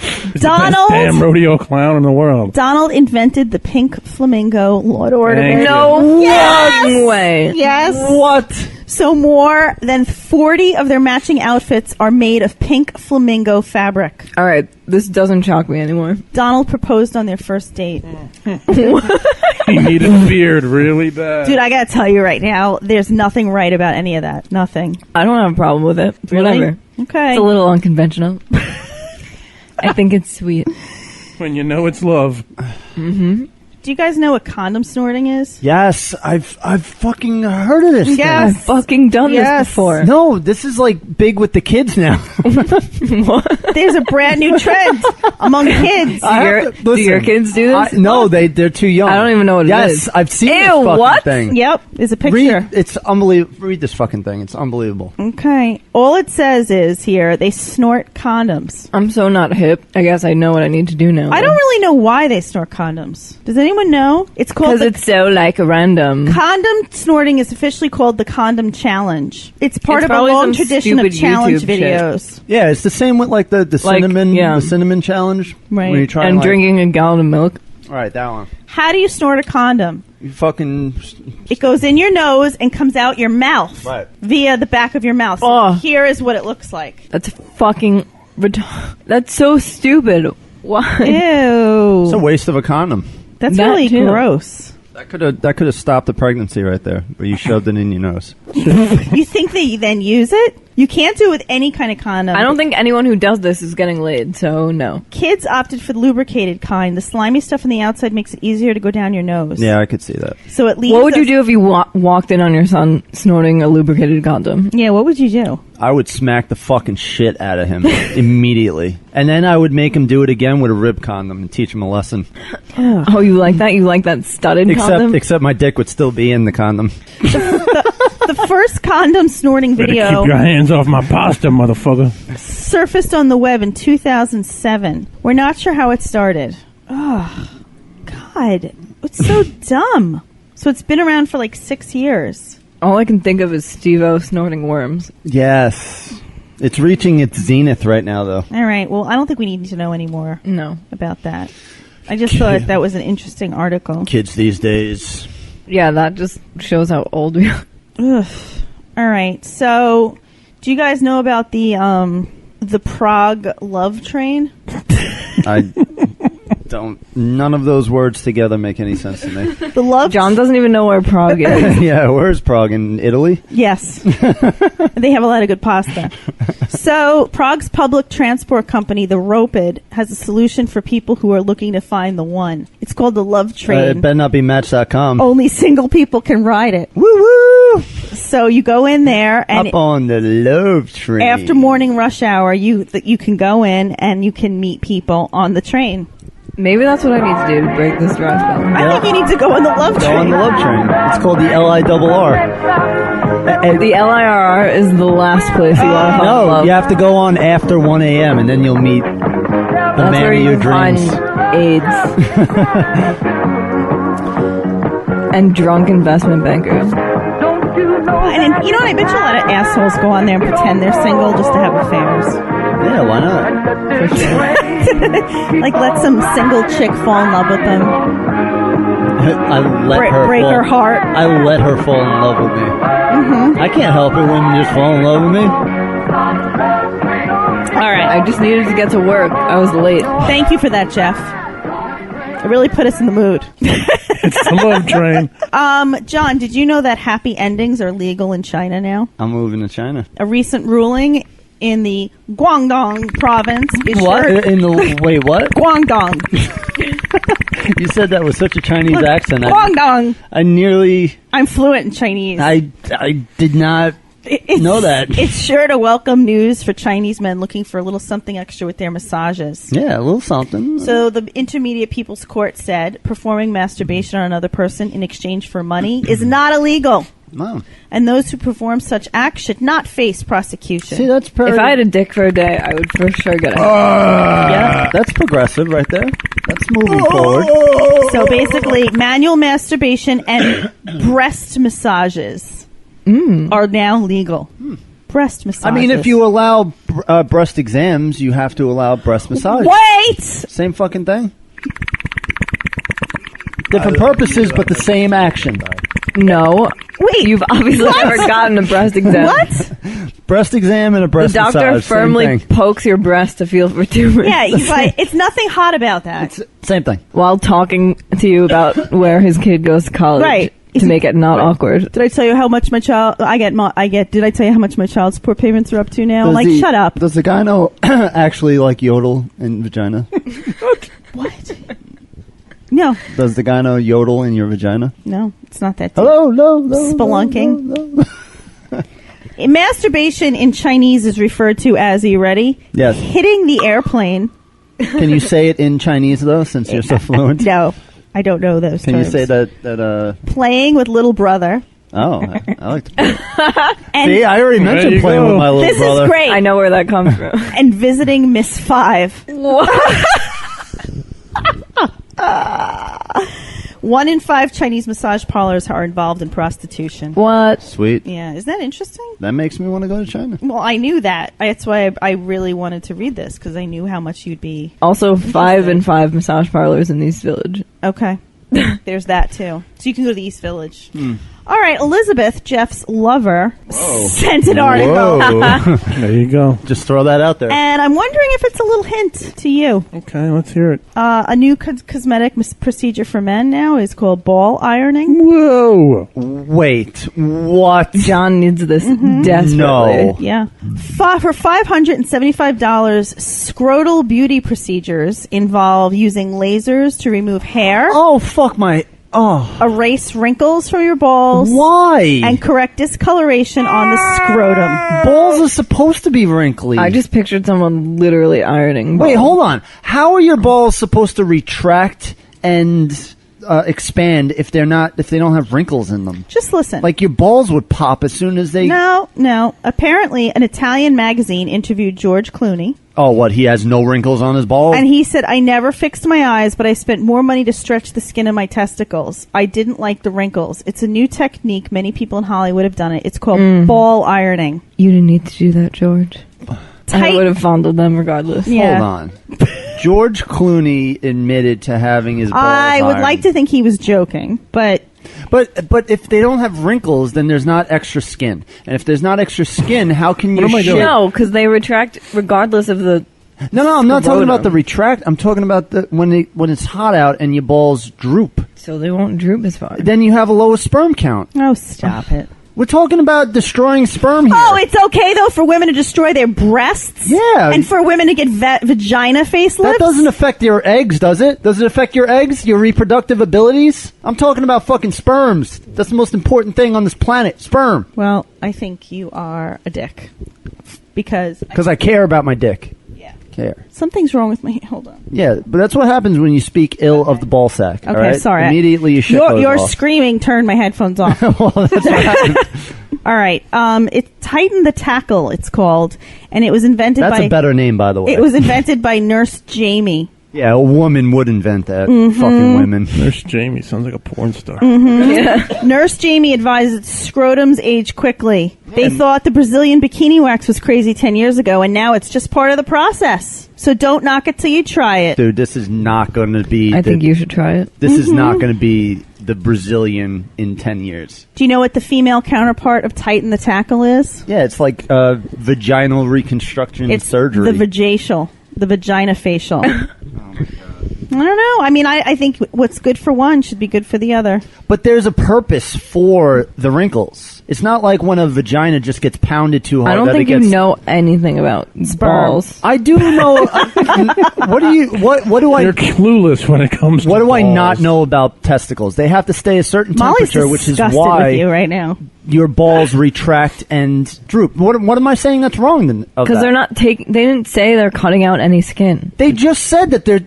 [SPEAKER 5] He's the best damn rodeo clown in the world.
[SPEAKER 4] Donald invented the pink flamingo Lord Order.
[SPEAKER 3] No
[SPEAKER 4] Yes!
[SPEAKER 3] fucking way.
[SPEAKER 4] Yes.
[SPEAKER 2] What?
[SPEAKER 4] So more than 40 of their matching outfits are made of pink flamingo fabric.
[SPEAKER 3] All right, this doesn't shock me anymore.
[SPEAKER 4] Donald proposed on their first date.
[SPEAKER 5] He needed a beard really bad.
[SPEAKER 4] Dude, I gotta tell you right now, there's nothing right about any of that. Nothing.
[SPEAKER 3] I don't have a problem with it.
[SPEAKER 4] Really?
[SPEAKER 3] Whatever.
[SPEAKER 4] Okay.
[SPEAKER 3] It's a little unconventional. I think it's sweet.
[SPEAKER 5] When you know it's love.
[SPEAKER 3] Mm-hmm.
[SPEAKER 4] Do you guys know what condom snorting is?
[SPEAKER 2] Yes, I've fucking heard of this.
[SPEAKER 4] Yes.
[SPEAKER 3] I've fucking done
[SPEAKER 4] Yes.
[SPEAKER 3] this before.
[SPEAKER 2] No, this is like big with the kids now.
[SPEAKER 4] There's a brand new trend among kids.
[SPEAKER 3] Do your kids do this?
[SPEAKER 2] No, they're too young.
[SPEAKER 3] I don't even know what it is.
[SPEAKER 2] Yes, I've seen this
[SPEAKER 3] Ew,
[SPEAKER 2] fucking
[SPEAKER 3] what?
[SPEAKER 2] thing.
[SPEAKER 4] Yep, there's a picture.
[SPEAKER 2] It's unbelievable. Read this fucking thing. It's unbelievable.
[SPEAKER 4] Okay. All it says is here, they snort condoms.
[SPEAKER 3] I'm so not hip. I guess I know what I need to do now.
[SPEAKER 4] I don't really know why they snort condoms. Does anyone know? It's called
[SPEAKER 3] Because it's so like a random.
[SPEAKER 4] Condom snorting is officially called the Condom Challenge. It's part
[SPEAKER 3] It's
[SPEAKER 4] of a
[SPEAKER 3] probably
[SPEAKER 4] long
[SPEAKER 3] some
[SPEAKER 4] tradition of
[SPEAKER 3] stupid
[SPEAKER 4] challenge
[SPEAKER 3] YouTube shit.
[SPEAKER 4] videos.
[SPEAKER 2] Yeah, it's the same with like the cinnamon
[SPEAKER 3] yeah.
[SPEAKER 2] the cinnamon challenge.
[SPEAKER 4] Right.
[SPEAKER 2] Where you try
[SPEAKER 3] And
[SPEAKER 2] like,
[SPEAKER 3] drinking a gallon of milk.
[SPEAKER 2] All right, that one.
[SPEAKER 4] How do you snort a condom?
[SPEAKER 2] You fucking.
[SPEAKER 4] It goes in your nose and comes out your mouth.
[SPEAKER 2] Right.
[SPEAKER 4] Via the back of your mouth. So
[SPEAKER 3] Oh.
[SPEAKER 4] here is what it looks like.
[SPEAKER 3] That's fucking. That's so stupid. Why?
[SPEAKER 4] Ew.
[SPEAKER 2] It's a waste of a condom.
[SPEAKER 4] That's
[SPEAKER 3] That
[SPEAKER 4] really
[SPEAKER 3] too.
[SPEAKER 4] gross.
[SPEAKER 2] That could have stopped the pregnancy right there, where you shoved it in your nose.
[SPEAKER 4] You think they then use it? You can't do it with any kind of condom.
[SPEAKER 3] I don't think anyone who does this is getting laid, so no.
[SPEAKER 4] Kids opted for the lubricated kind. The slimy stuff on the outside makes it easier to go down your nose.
[SPEAKER 2] Yeah, I could see that.
[SPEAKER 4] So it leaves
[SPEAKER 3] What would you
[SPEAKER 4] us-
[SPEAKER 3] do if you walked in on your son snorting a lubricated condom?
[SPEAKER 4] Yeah, what would you do?
[SPEAKER 2] I would smack the fucking shit out of him immediately, and then I would make him do it again with a rib condom and teach him a lesson.
[SPEAKER 3] Oh, you like that? You like that studded condom?
[SPEAKER 2] Except my dick would still be in the condom.
[SPEAKER 4] The first condom snorting
[SPEAKER 5] Better
[SPEAKER 4] video
[SPEAKER 5] keep your hands off my pasta, motherfucker.
[SPEAKER 4] surfaced on the web in 2007. We're not sure how it started. Oh, God. It's so dumb. So it's been around for like 6 years.
[SPEAKER 3] All I can think of is Steve-O snorting worms.
[SPEAKER 2] Yes, it's reaching its zenith right now, though.
[SPEAKER 4] All right. Well, I don't think we need to know any more
[SPEAKER 3] No.
[SPEAKER 4] about that. I just thought that was an interesting article.
[SPEAKER 2] Kids these days.
[SPEAKER 3] Yeah, that just shows how old we are.
[SPEAKER 4] Ugh. All right. So, do you guys know about the Prague love train?
[SPEAKER 2] I don't. None of those words together make any sense to me.
[SPEAKER 4] The love.
[SPEAKER 3] John doesn't even know where Prague is.
[SPEAKER 2] Yeah, where's Prague? In Italy?
[SPEAKER 4] Yes. They have a lot of good pasta. So, Prague's public transport company, the Roped, has a solution for people who are looking to find the one. It's called the Love
[SPEAKER 2] It
[SPEAKER 4] Train.
[SPEAKER 2] better not be Match.com.
[SPEAKER 4] Only single people can ride it.
[SPEAKER 2] Woo woo!
[SPEAKER 4] So you go in there, and
[SPEAKER 2] Up on the love train.
[SPEAKER 4] after morning rush hour, you can go in and you can meet people on the train.
[SPEAKER 3] Maybe that's what I need to do to break this dry spell.
[SPEAKER 4] I think you need to go on the Love
[SPEAKER 2] Go
[SPEAKER 4] Train.
[SPEAKER 2] on the love train. It's called the LIRR.
[SPEAKER 3] The LIRR is the last place you want to find
[SPEAKER 2] No,
[SPEAKER 3] love.
[SPEAKER 2] you have to go on after 1 a.m. and then you'll meet the
[SPEAKER 3] That's
[SPEAKER 2] man
[SPEAKER 3] where
[SPEAKER 2] of
[SPEAKER 3] you
[SPEAKER 2] your
[SPEAKER 3] can
[SPEAKER 2] dreams.
[SPEAKER 3] find AIDS. And drunk investment bankers.
[SPEAKER 4] And you know what? I bet you a lot of assholes go on there and pretend they're single just to have affairs.
[SPEAKER 2] Yeah, why not?
[SPEAKER 3] For sure.
[SPEAKER 4] Like let some single chick fall in love with them,
[SPEAKER 2] I let
[SPEAKER 4] break
[SPEAKER 2] her
[SPEAKER 4] her
[SPEAKER 2] fall.
[SPEAKER 4] heart.
[SPEAKER 2] I let her fall in love with me. I can't help it. Women just fall in love with me.
[SPEAKER 4] All right.
[SPEAKER 3] I just needed to get to work. I was late.
[SPEAKER 4] Thank you for that, Jeff. It really put us in the mood.
[SPEAKER 5] It's the love train.
[SPEAKER 4] John, did you know that happy endings are legal in China now?
[SPEAKER 2] I'm moving to China.
[SPEAKER 4] A recent ruling in the Guangdong province is
[SPEAKER 2] What?
[SPEAKER 4] sure-
[SPEAKER 2] Wait, what?
[SPEAKER 4] Guangdong.
[SPEAKER 2] You said that with such a Chinese accent.
[SPEAKER 4] Guangdong.
[SPEAKER 2] I'm
[SPEAKER 4] fluent in Chinese.
[SPEAKER 2] I did not know that.
[SPEAKER 4] It's sure to welcome news for Chinese men looking for a little something extra with their massages.
[SPEAKER 2] Yeah, a little something.
[SPEAKER 4] So the Intermediate People's Court said performing masturbation on another person in exchange for money is not illegal.
[SPEAKER 2] Wow.
[SPEAKER 4] And those who perform such acts should not face prosecution.
[SPEAKER 2] See, that's
[SPEAKER 3] If I had a dick for a day, I would for sure get it.
[SPEAKER 4] Yeah.
[SPEAKER 2] That's progressive right there. That's moving forward.
[SPEAKER 4] So basically, manual masturbation and breast massages are now legal. Breast massages.
[SPEAKER 2] I mean, if you allow breast exams, you have to allow breast massage.
[SPEAKER 4] Wait!
[SPEAKER 2] Same fucking thing. Different purposes, but the same action.
[SPEAKER 3] No.
[SPEAKER 4] Wait.
[SPEAKER 3] You've obviously never gotten a breast exam.
[SPEAKER 4] What?
[SPEAKER 2] Breast exam and a
[SPEAKER 3] The
[SPEAKER 2] breast massage.
[SPEAKER 3] doctor
[SPEAKER 2] same
[SPEAKER 3] firmly
[SPEAKER 2] thing.
[SPEAKER 3] pokes your breast to feel for 2 minutes.
[SPEAKER 4] Yeah, he's like, it's nothing hot about that.
[SPEAKER 2] Same thing.
[SPEAKER 3] While talking to you about where his kid goes to college.
[SPEAKER 4] Right.
[SPEAKER 3] To make it not awkward.
[SPEAKER 4] Did I tell you how much my child did I tell you how much my child support payments are up to now? Shut up.
[SPEAKER 2] Does the guy know actually like yodel in vagina?
[SPEAKER 4] What? No.
[SPEAKER 2] Does the guy know yodel in your vagina?
[SPEAKER 4] No, it's not that deep.
[SPEAKER 2] Hello, no.
[SPEAKER 4] Spelunking. Masturbation in Chinese is referred to as, are you ready?
[SPEAKER 2] Yes.
[SPEAKER 4] Hitting the airplane.
[SPEAKER 2] Can you say it in Chinese though, since you're so fluent?
[SPEAKER 4] No, I don't know those
[SPEAKER 2] Can
[SPEAKER 4] terms.
[SPEAKER 2] you say that?
[SPEAKER 4] Playing with little brother.
[SPEAKER 2] Oh, I like to play.
[SPEAKER 4] And
[SPEAKER 2] See, I already
[SPEAKER 5] There
[SPEAKER 2] mentioned
[SPEAKER 5] you
[SPEAKER 2] playing
[SPEAKER 5] go.
[SPEAKER 2] with my little
[SPEAKER 4] this
[SPEAKER 2] brother.
[SPEAKER 4] is great.
[SPEAKER 3] I know where that comes from.
[SPEAKER 4] And visiting Miss Five. 1 in 5 Chinese massage parlors are involved in prostitution.
[SPEAKER 3] What?
[SPEAKER 2] Sweet.
[SPEAKER 4] Yeah, is that interesting?
[SPEAKER 2] That makes me want to go to China.
[SPEAKER 4] Well, I knew that. That's why I really wanted to read this, because I knew how much you'd be.
[SPEAKER 3] Also, 5 in 5 massage parlors in East Village.
[SPEAKER 4] Okay. There's that, too. So you can go to the East Village. All right, Elizabeth, Jeff's lover, sent an article.
[SPEAKER 2] Whoa.
[SPEAKER 5] There you go.
[SPEAKER 2] Just throw that out there.
[SPEAKER 4] And I'm wondering if it's a little hint to you.
[SPEAKER 5] Okay, let's hear it.
[SPEAKER 4] A new cosmetic procedure for men now is called ball ironing.
[SPEAKER 5] Whoa.
[SPEAKER 2] Wait, what?
[SPEAKER 3] John needs this desperately.
[SPEAKER 2] No.
[SPEAKER 4] Yeah. For $575, scrotal beauty procedures involve using lasers to remove hair,
[SPEAKER 2] Oh, fuck my... Oh.
[SPEAKER 4] erase wrinkles from your balls,
[SPEAKER 2] Why?
[SPEAKER 4] and correct discoloration on the scrotum.
[SPEAKER 2] Balls are supposed to be wrinkly.
[SPEAKER 3] I just pictured someone literally ironing.
[SPEAKER 2] Wait,
[SPEAKER 3] balls.
[SPEAKER 2] hold on. How are your balls supposed to retract and expand if they don't have wrinkles in them?
[SPEAKER 4] Just listen.
[SPEAKER 2] Like your balls would pop as soon as they...
[SPEAKER 4] No. Apparently, an Italian magazine interviewed George Clooney,
[SPEAKER 2] Oh, what? He has no wrinkles on his balls?
[SPEAKER 4] and he said, I never fixed my eyes, but I spent more money to stretch the skin of my testicles. I didn't like the wrinkles. It's a new technique. Many people in Hollywood have done it. It's called ball ironing.
[SPEAKER 3] You didn't need to do that, George. I
[SPEAKER 4] Tight-
[SPEAKER 3] would have fondled them regardless.
[SPEAKER 4] Yeah.
[SPEAKER 2] Hold on. George Clooney admitted to having his balls
[SPEAKER 4] I would
[SPEAKER 2] ironed.
[SPEAKER 4] like to think he was joking, but
[SPEAKER 2] But if they don't have wrinkles, then there's not extra skin. And if there's not extra skin, how can you
[SPEAKER 5] What am I
[SPEAKER 2] shit?
[SPEAKER 5] doing?
[SPEAKER 3] No, because they retract regardless of the...
[SPEAKER 2] No, I'm not talking about
[SPEAKER 3] scrotum.
[SPEAKER 2] the retract. I'm talking about when it's hot out and your balls droop.
[SPEAKER 3] So they won't droop as far.
[SPEAKER 2] Then you have a lower sperm count.
[SPEAKER 4] oh, stop it.
[SPEAKER 2] We're talking about destroying sperm here.
[SPEAKER 4] Oh, it's okay though for women to destroy their breasts.
[SPEAKER 2] Yeah.
[SPEAKER 4] and for women to get vagina facelifts.
[SPEAKER 2] That doesn't affect your eggs, does it? Does it affect your eggs, your reproductive abilities? I'm talking about fucking sperms. That's the most important thing on this planet, sperm.
[SPEAKER 4] Well, I think you are a dick because
[SPEAKER 2] I care about my dick.
[SPEAKER 4] yeah,
[SPEAKER 2] Care.
[SPEAKER 4] something's wrong with my. Hold on.
[SPEAKER 2] Yeah, but that's what happens when you speak ill of the ball sack. all
[SPEAKER 4] Okay,
[SPEAKER 2] right?
[SPEAKER 4] sorry.
[SPEAKER 2] Immediately your shit goes
[SPEAKER 4] Your
[SPEAKER 2] off.
[SPEAKER 4] screaming turned my headphones off.
[SPEAKER 2] Well, that's what happens.
[SPEAKER 4] All right. It Tighten the Tackle. It's called, and it was invented
[SPEAKER 2] That's
[SPEAKER 4] by.
[SPEAKER 2] a better name, by the way.
[SPEAKER 4] It was invented by Nurse Jamie.
[SPEAKER 2] Yeah, a woman would invent that. Fucking women.
[SPEAKER 5] Nurse Jamie sounds like a porn star.
[SPEAKER 4] Nurse Jamie advises scrotums age quickly. They thought the Brazilian bikini wax was crazy 10 years ago, and now it's just part of the process. So don't knock it till you try it.
[SPEAKER 2] Dude, this is not going to be...
[SPEAKER 3] I think you should try it.
[SPEAKER 2] This is not going to be the Brazilian in 10 years.
[SPEAKER 4] Do you know what the female counterpart of tighten the tackle is?
[SPEAKER 2] Yeah, it's like vaginal reconstruction
[SPEAKER 4] It's
[SPEAKER 2] surgery.
[SPEAKER 4] the vagina facial. I don't know. I mean, I think what's good for one should be good for the other.
[SPEAKER 2] But there's a purpose for the wrinkles. It's not like when a vagina just gets pounded too hard.
[SPEAKER 3] I don't
[SPEAKER 2] that
[SPEAKER 3] think
[SPEAKER 2] it
[SPEAKER 3] you
[SPEAKER 2] gets...
[SPEAKER 3] know anything about balls.
[SPEAKER 2] I do know. What do I?
[SPEAKER 5] You're clueless when it comes to
[SPEAKER 2] What do I
[SPEAKER 5] balls.
[SPEAKER 2] not know about testicles? They have to stay a certain
[SPEAKER 4] Molly's
[SPEAKER 2] temperature, which is
[SPEAKER 4] disgusted
[SPEAKER 2] why
[SPEAKER 4] with you right now.
[SPEAKER 2] your balls retract and droop. What am I saying that's wrong then?
[SPEAKER 3] Because they're not taking. They didn't say they're cutting out any skin.
[SPEAKER 2] They just said that they're.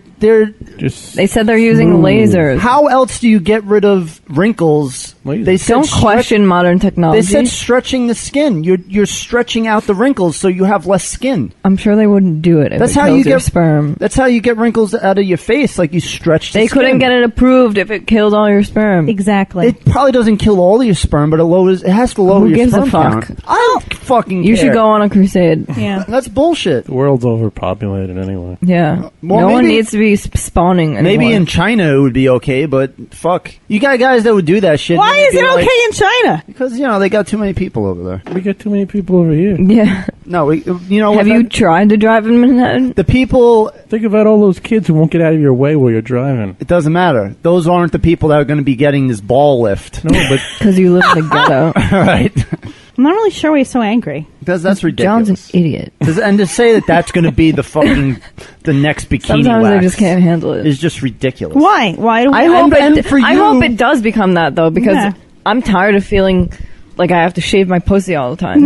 [SPEAKER 5] Just
[SPEAKER 3] They said they're using lasers.
[SPEAKER 2] How else do you get rid of wrinkles?
[SPEAKER 5] Lasers.
[SPEAKER 2] They said
[SPEAKER 3] Don't question modern technology.
[SPEAKER 2] They said stretching the skin. You're stretching out the wrinkles so you have less skin.
[SPEAKER 3] I'm sure they wouldn't do it if
[SPEAKER 2] That's
[SPEAKER 3] it
[SPEAKER 2] how
[SPEAKER 3] kills
[SPEAKER 2] you
[SPEAKER 3] your
[SPEAKER 2] get
[SPEAKER 3] sperm.
[SPEAKER 2] That's how you get wrinkles out of your face. Like you stretch. The
[SPEAKER 3] They
[SPEAKER 2] skin.
[SPEAKER 3] couldn't get it approved if it killed all your sperm.
[SPEAKER 4] Exactly.
[SPEAKER 2] It probably doesn't kill all of your sperm, but it has to lower
[SPEAKER 3] Who
[SPEAKER 2] your
[SPEAKER 3] gives a
[SPEAKER 2] sperm
[SPEAKER 3] fuck?
[SPEAKER 2] count. I don't fucking
[SPEAKER 3] You
[SPEAKER 2] care.
[SPEAKER 3] should go on a crusade.
[SPEAKER 4] Yeah.
[SPEAKER 2] That's bullshit.
[SPEAKER 5] the world's overpopulated anyway.
[SPEAKER 3] Yeah.
[SPEAKER 2] Well,
[SPEAKER 3] no one
[SPEAKER 2] maybe-
[SPEAKER 3] needs to be spawning anymore.
[SPEAKER 2] Maybe in China it would be okay, but fuck. You got guys that would do that shit.
[SPEAKER 4] Why
[SPEAKER 2] They'd
[SPEAKER 4] is
[SPEAKER 2] be
[SPEAKER 4] it
[SPEAKER 2] like-
[SPEAKER 4] okay in China?
[SPEAKER 2] Because, they got too many people over there.
[SPEAKER 5] We got too many people over here.
[SPEAKER 3] Yeah.
[SPEAKER 2] No, you know what?
[SPEAKER 3] Have you tried to drive in Manhattan?
[SPEAKER 2] The people,
[SPEAKER 5] Think about all those kids who won't get out of your way while you're driving.
[SPEAKER 2] it doesn't matter. Those aren't the people that are going to be getting this ball lift.
[SPEAKER 5] No, but
[SPEAKER 3] Because you live in the ghetto.
[SPEAKER 2] All right.
[SPEAKER 4] I'm not really sure why he's so angry.
[SPEAKER 2] Because that's ridiculous.
[SPEAKER 3] John's an idiot.
[SPEAKER 2] And to say that that's going to be the next bikini
[SPEAKER 3] Sometimes
[SPEAKER 2] wax
[SPEAKER 3] I just can't handle it.
[SPEAKER 2] is just ridiculous.
[SPEAKER 4] Why? Why do we?
[SPEAKER 3] I hope
[SPEAKER 2] and for
[SPEAKER 3] I
[SPEAKER 2] you-
[SPEAKER 3] hope it does become that though, because
[SPEAKER 4] Yeah.
[SPEAKER 3] I'm tired of feeling like I have to shave my pussy all the time.